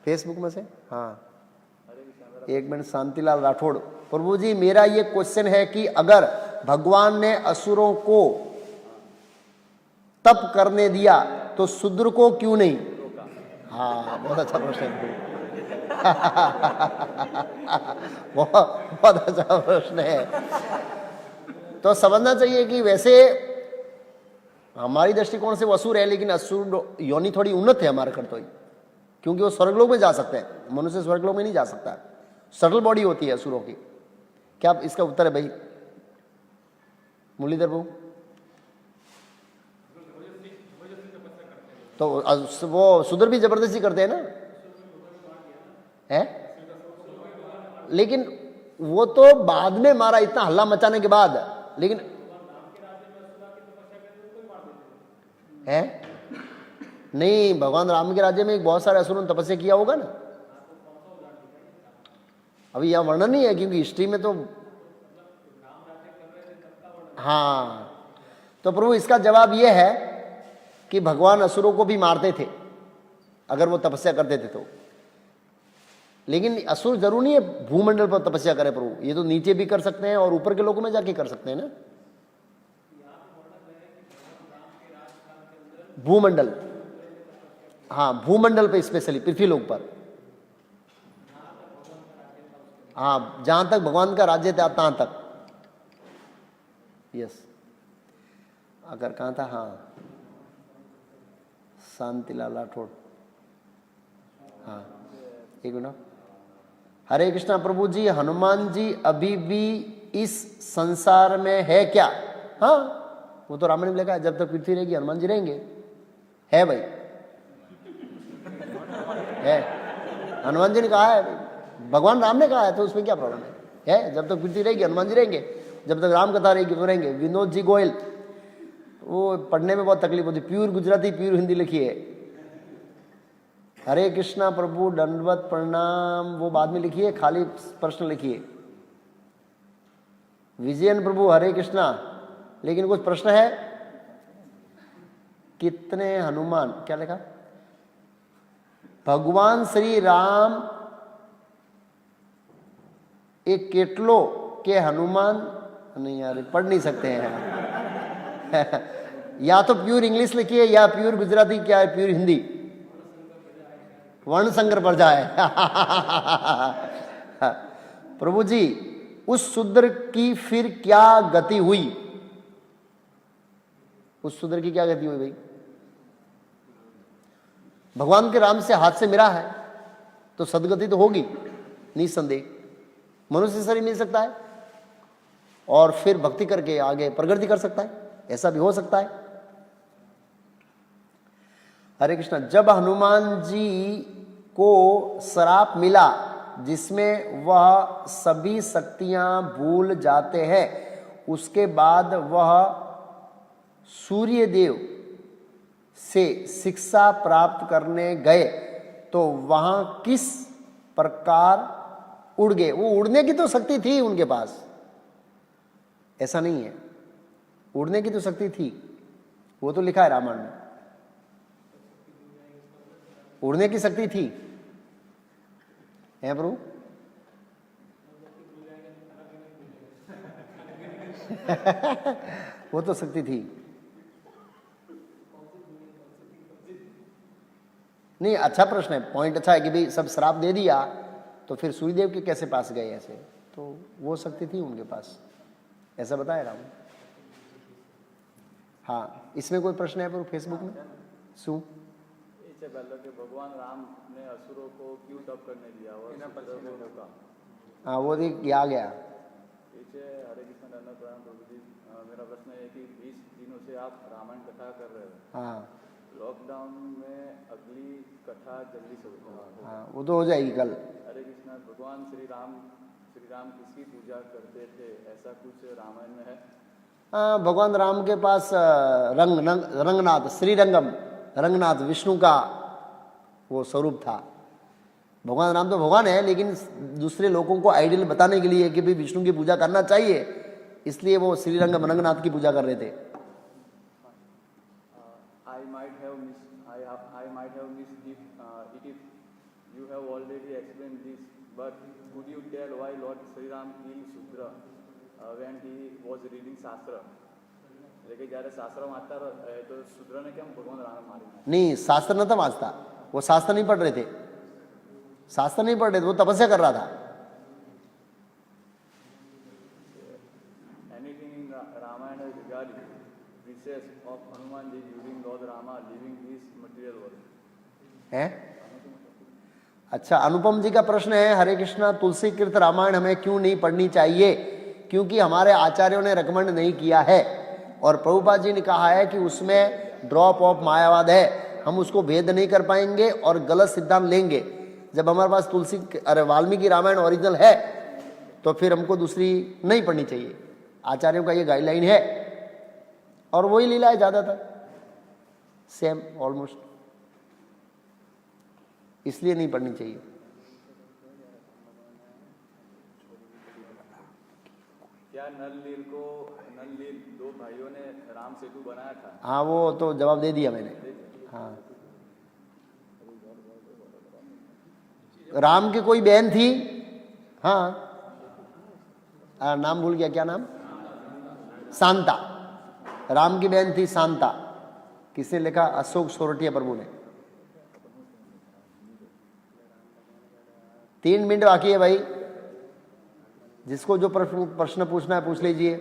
[SPEAKER 1] फेसबुक में से, हाँ एक मिनट। शांतिलाल राठौड़, प्रभु जी मेरा ये क्वेश्चन है कि अगर भगवान ने असुरों को तप करने दिया तो शूद्र को क्यों नहीं? हाँ बहुत अच्छा प्रश्न है। बहुत अच्छा प्रश्न है। तो समझना चाहिए कि वैसे हमारी दृष्टिकोण से वो असुर है, लेकिन असुर योनि थोड़ी उन्नत है हमारे कर्तव्य, क्योंकि वो स्वर्गलोक में जा सकते हैं, मनुष्य स्वर्गलोक में नहीं जा सकता। सटल बॉडी होती है असुरों की। क्या इसका उत्तर है भाई मुरलीधर बाबू? तो वो सुधर भी जबरदस्ती करते हैं ना, है? लेकिन वो तो बाद में मारा, इतना हल्ला मचाने के बाद। लेकिन है नहीं, भगवान राम के राज्य में बहुत सारे असुरों ने तपस्या किया होगा ना। अभी यह वर्णन नहीं है, क्योंकि हिस्ट्री में तो हाँ। तो प्रभु इसका जवाब यह है कि भगवान असुरों को भी मारते थे अगर वो तपस्या करते थे तो। लेकिन असुर जरूर नहीं है भूमंडल पर तपस्या करे प्रभु, ये तो नीचे भी कर सकते हैं और ऊपर के लोगों में जाके कर सकते हैं ना। भूमंडल, हाँ भूमंडल पे स्पेशली पृथ्वीलोक पर, हाँ जहां तक भगवान का राज्य था तहां तक। यस, अगर कहां था, हाँ शांतिलाल राठौड़, हाँ एक मिनट। हरे कृष्णा प्रभु जी, हनुमान जी अभी भी इस संसार में है क्या? हाँ वो तो रामायण में लिखा है, जब तक पृथ्वी रहेगी हनुमान जी रहेंगे। है भाई, है, हनुमान जी ने कहा है, भगवान राम ने कहा है, तो उसमें क्या प्रॉब्लम है? जब तक पृथ्वी रहेगी हनुमान जी रहेंगे, जब तक राम कथा रहेगी तो रहेंगे। विनोद जी गोयल, वो पढ़ने में बहुत तकलीफ होती, प्योर गुजराती प्योर हिंदी लिखी है। हरे कृष्णा प्रभु दंडवत प्रणाम वो बाद में लिखिए, खाली प्रश्न लिखिए। विजयन प्रभु हरे कृष्णा, लेकिन कुछ प्रश्न है, कितने हनुमान, क्या लिखा? भगवान श्री राम एक केटलो के हनुमान, नहीं यार पढ़ नहीं सकते हैं या तो प्योर इंग्लिश लिखिए या प्योर गुजराती, क्या है प्योर हिंदी, वर्ण संकर पर जाए प्रभु जी उस शूद्र की फिर क्या गति हुई? उस शूद्र की क्या गति हुई भाई? भगवान के राम से हाथ से मिला है तो सदगति तो होगी निसंदेह। मनुष्य शरीर मिल सकता है और फिर भक्ति करके आगे प्रगति कर सकता है, ऐसा भी हो सकता है। हरे कृष्णा, जब हनुमान जी को श्राप मिला जिसमें वह सभी शक्तियां भूल जाते हैं, उसके बाद वह सूर्य देव से शिक्षा प्राप्त करने गए तो वहां किस प्रकार उड़ गए? वो उड़ने की तो शक्ति थी उनके पास, ऐसा नहीं है, उड़ने की तो शक्ति थी, वो तो लिखा है रामायण में, उड़ने की शक्ति थी, है प्रभु वो तो शक्ति थी। नहीं, अच्छा प्रश्न है, पॉइंट अच्छा है कि भाई सब श्राप दे दिया तो फिर सूर्यदेव के कैसे पास गए ऐसे? तो वो शक्ति थी उनके पास, ऐसा बताया राम। हाँ, इसमें कोई प्रश्न है पर फेसबुक में? शू
[SPEAKER 2] भगवान राम ने असुरों को क्यों तप करने दिया और
[SPEAKER 1] हाँ वो देख आ गया।
[SPEAKER 2] हरे कृष्ण धन्यवाद प्रभु जी, मेरा प्रश्न है कि 20 दिनों से आप रामायण कथा कर रहे हो,
[SPEAKER 1] हाँ
[SPEAKER 2] लॉकडाउन में अगली कथा जल्दी से होगी।
[SPEAKER 1] हाँ वो तो हो जाएगी कल।
[SPEAKER 2] हरे कृष्णा, भगवान श्री राम किसकी पूजा करते थे, ऐसा कुछ रामायण में है?
[SPEAKER 1] हाँ, भगवान राम के पास रंगनाथ श्रीरंगम रंगनाथ विष्णु का वो स्वरूप था। भगवान राम तो भगवान है, लेकिन दूसरे लोगों को आइडियल बताने के लिए कि भाई विष्णु की पूजा करना चाहिए, इसलिए वो श्रीरंगम रंगनाथ की पूजा कर रहे थे।
[SPEAKER 2] I might have missed it if you have already explained this, but could you tell why Lord Sri Ram killed Shudra when he was reading Shastra? लेकिन જ્યારે શાસ્ત્ર વાંચતા તો શૂદ્રને કેમ ભગવાન રામે મારી?
[SPEAKER 1] नहीं, शास्त्र न था वांचता, वो शास्त्र नहीं पढ़ रहे थे, शास्त्र नहीं पढ़ रहे थे, वो तपस्या कर रहा था।
[SPEAKER 2] Anything in Ramayana regarding process of Hanumanji using Lord Rama leaving this material world?
[SPEAKER 1] है? अच्छा, अनुपम जी का प्रश्न है, हरे कृष्णा, तुलसी कृत रामायण हमें क्यों नहीं पढ़नी चाहिए? क्योंकि हमारे आचार्यों ने रिकमेंड नहीं किया है, और प्रभुपाद जी ने कहा है कि उसमें ड्रॉप ऑफ मायावाद है, हम उसको भेद नहीं कर पाएंगे और गलत सिद्धांत लेंगे। जब हमारे पास वाल्मीकि रामायण ओरिजिनल है तो फिर हमको दूसरी नहीं पढ़नी चाहिए। आचार्यों का ये गाइडलाइन है, और वही लीला है ज़्यादातर, सेम ऑलमोस्ट, इसलिए नहीं पढ़नी चाहिए।
[SPEAKER 2] क्या नल लील दो भाइयों ने राम सेतु बनाया था?
[SPEAKER 1] हाँ, वो तो जवाब दे दिया मैंने। हाँ, राम की कोई बहन थी, हाँ, नाम भूल गया, क्या नाम? शांता। राम की बहन थी शांता। किसने लिखा? अशोक सोरठिया प्रभु ने। 3 मिनट बाकी है भाई, जिसको जो प्रश्न पूछना है पूछ लीजिए।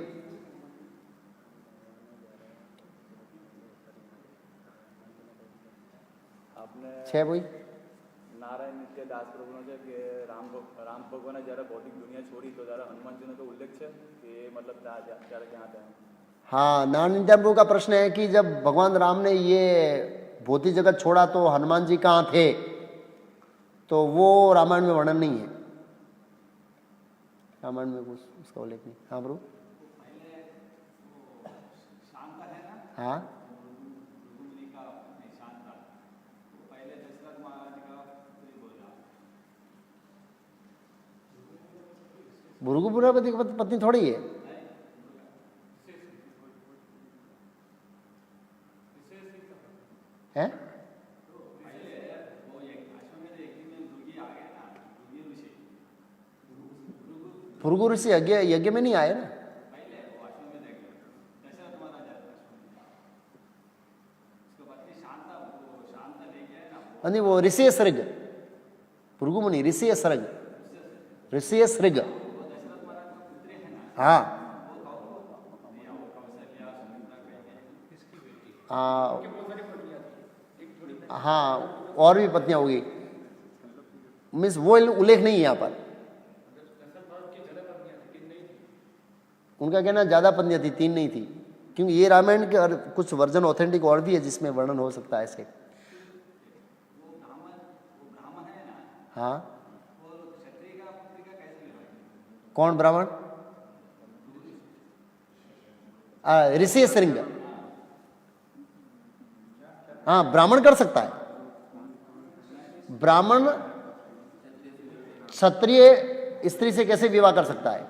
[SPEAKER 2] आपने
[SPEAKER 1] 6 भाई।
[SPEAKER 2] નારાયણ નિત્ય દાસ પ્રભુનો છે કે રામ ભગવાને જ્યારે ભૌતિક દુનિયા છોડી તો ત્યારે હનુમાનજીનો તો ઉલ્લેખ છે કે मतलब ત્યારે ક્યાં હતા?
[SPEAKER 1] हाँ, नारायण प्रभु का प्रश्न है कि जब भगवान राम ने ये भौतिक जगत छोड़ा तो हनुमान जी कहाँ थे? तो वो रामायण में वर्णन नहीं है, रामायण में कुछ उसका उल्लेख नहीं। हाँ प्रभु, हाँ, भृगुपुरापति की पत्नी थोड़ी है। हैं? भृगु ऋषि यज्ञ में नहीं आए ना। नहीं, वो ऋषि सृग, भृगु मुनि ऋषि सृग, ऋषि सृग। हाँ, हाँ, और भी पत्नियां होगी, मीन्स वो उल्लेख नहीं है यहाँ पर। उनका कहना ज्यादा पत्नियां थी, 3 नहीं थी, क्योंकि ये रामायण के कुछ वर्जन ऑथेंटिक और भी है जिसमें वर्णन हो सकता है ऐसे। हाँ, कौन ब्राह्मण? ऋषि श्रृंग। हाँ, ब्राह्मण कर सकता है। ब्राह्मण क्षत्रिय स्त्री से कैसे विवाह कर सकता है?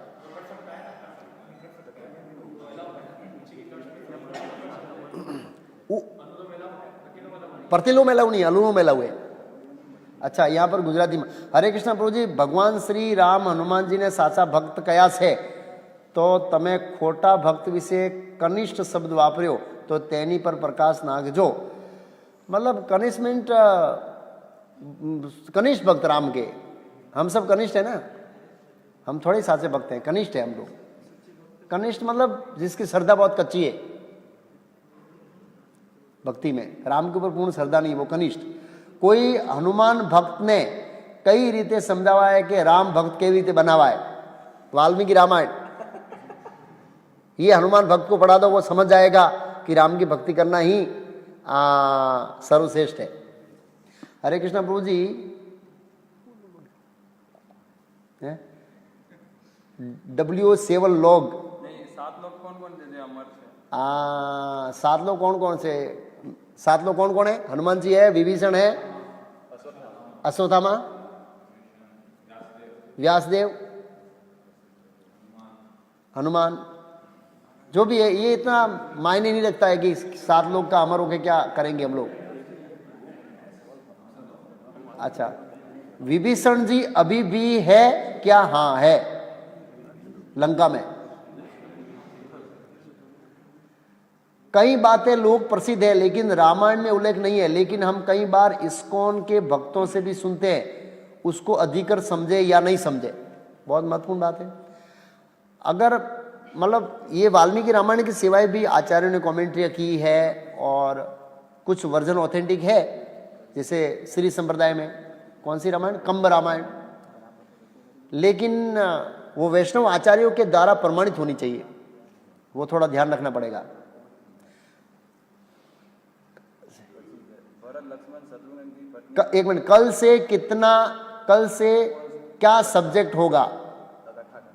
[SPEAKER 1] प्रतिलो मेलाऊ नहीं, अलूनो मेलाऊ है। अच्छा, यहाँ पर गुजराती में हरे कृष्ण प्रभु जी, भगवान श्री राम हनुमान जी ने साचा भक्त कया છે તો તમે ખોટા ભક્ત વિશે કનિષ્ઠ શબ્દ વાપર્યો તો તેની પર પ્રકાશ નાખજો। मतलब कनिष्ठ मीन्स कनिष्ठ भक्त राम के, हम सब कनिष्ठ है ना, हम थोड़े साचे भक्त हैं, कनिष्ठ है हम लोग। कनिष्ठ मतलब जिसकी श्रद्धा बहुत कच्ची है भक्ति में, राम के ऊपर पूर्ण श्रद्धा नहीं, वो कनिष्ठ। कोई हनुमान भक्त ने कई रीते समझावा है कि राम भक्त केवी रीते बनावा है, वाल्मीकि रामायण। ये हनुमान भक्त को पढ़ा दो, वो समझ जाएगा कि राम की भक्ति करना ही सर्वश्रेष्ठ है। हरे कृष्ण प्रभु जी, W7 लोग,
[SPEAKER 2] नहीं, 7 लोग कौन कौन थे जो अमर थे?
[SPEAKER 1] 7 लोग कौन कौन से? 7 लोग कौन कौन है? हनुमान जी है, विभीषण है, अश्वत्थामा, व्यासदेव, हनुमान, जो भी है। ये इतना मायने नहीं रखता है कि 7 लोग का अमर होके क्या करेंगे हम लोग। अच्छा, विभीषण जी अभी भी है क्या? हाँ है, लंका में। कई बातें लोक प्रसिद्ध है लेकिन रामायण में उल्लेख नहीं है, लेकिन हम कई बार इस्कॉन के भक्तों से भी सुनते हैं उसको अधिकर समझे या नहीं समझे, बहुत महत्वपूर्ण बात है। अगर मतलब ये वाल्मीकि रामायण की सिवाय भी आचार्यों ने कमेंट्री की है और कुछ वर्जन ऑथेंटिक है, जैसे श्री संप्रदाय में कौन सी रामायण, कंब रामायण, लेकिन वो वैष्णव आचार्यों के द्वारा प्रमाणित होनी चाहिए, वो थोड़ा ध्यान रखना पड़ेगा। एक मिनट, कल से क्या सब्जेक्ट होगा?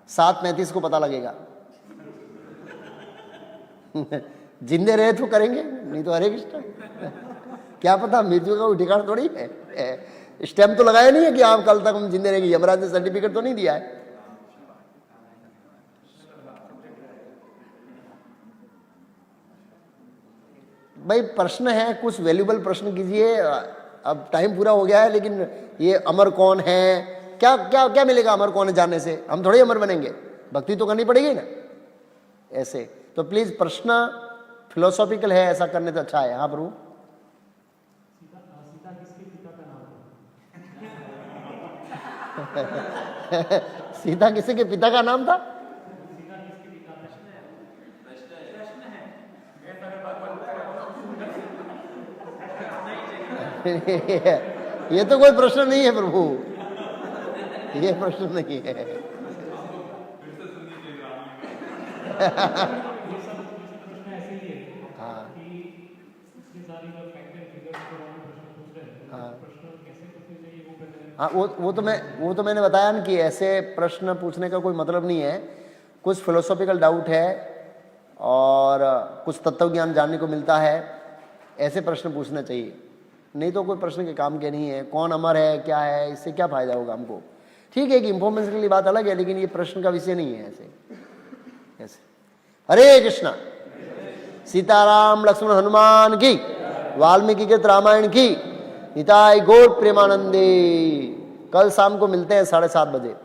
[SPEAKER 1] 7:35 को पता लगेगा। जिंदे रहे तो करेंगे, नहीं तो हरे कृष्ण। क्या पता, मृत्यु का कोई ठिकाना थोड़ी है। स्टैम्प तो लगाया नहीं है कि आप कल तक हम जिंदे रहेंगे, यमराज ने सर्टिफिकेट तो नहीं दिया है। भाई प्रश्न है, कुछ वैल्यूबल प्रश्न कीजिए। अब टाइम पूरा हो गया है, लेकिन ये अमर कौन है, क्या क्या क्या मिलेगा अमर कौन है जानने से? हम थोड़े अमर बनेंगे, भक्ति तो करनी पड़ेगी ना ऐसे। तो प्लीज प्रश्न फिलोसॉफिकल है, ऐसा करने तो अच्छा है। हाँ प्रभु, सीता किसी के पिता का नाम था? ये तो कोई प्रश्न नहीं है प्रभु, ये प्रश्न नहीं है। हाँ, वो तो मैंने बताया ना कि ऐसे प्रश्न पूछने का कोई मतलब नहीं है। कुछ फिलोसॉफिकल डाउट है और कुछ तत्व ज्ञान जानने को मिलता है, ऐसे प्रश्न पूछना चाहिए। नहीं तो कोई प्रश्न के काम के नहीं है। कौन अमर है, क्या है, इससे क्या फायदा होगा हमको? ठीक है कि इंफॉर्मेशन के लिए बात अलग है, लेकिन ये प्रश्न का विषय नहीं है ऐसे। हरे कृष्णा। सीताराम लक्ष्मण हनुमान की, वाल्मीकि कृत रामायण की, निताय गौर प्रेमानंदे। कल शाम को मिलते हैं 7:30 बजे।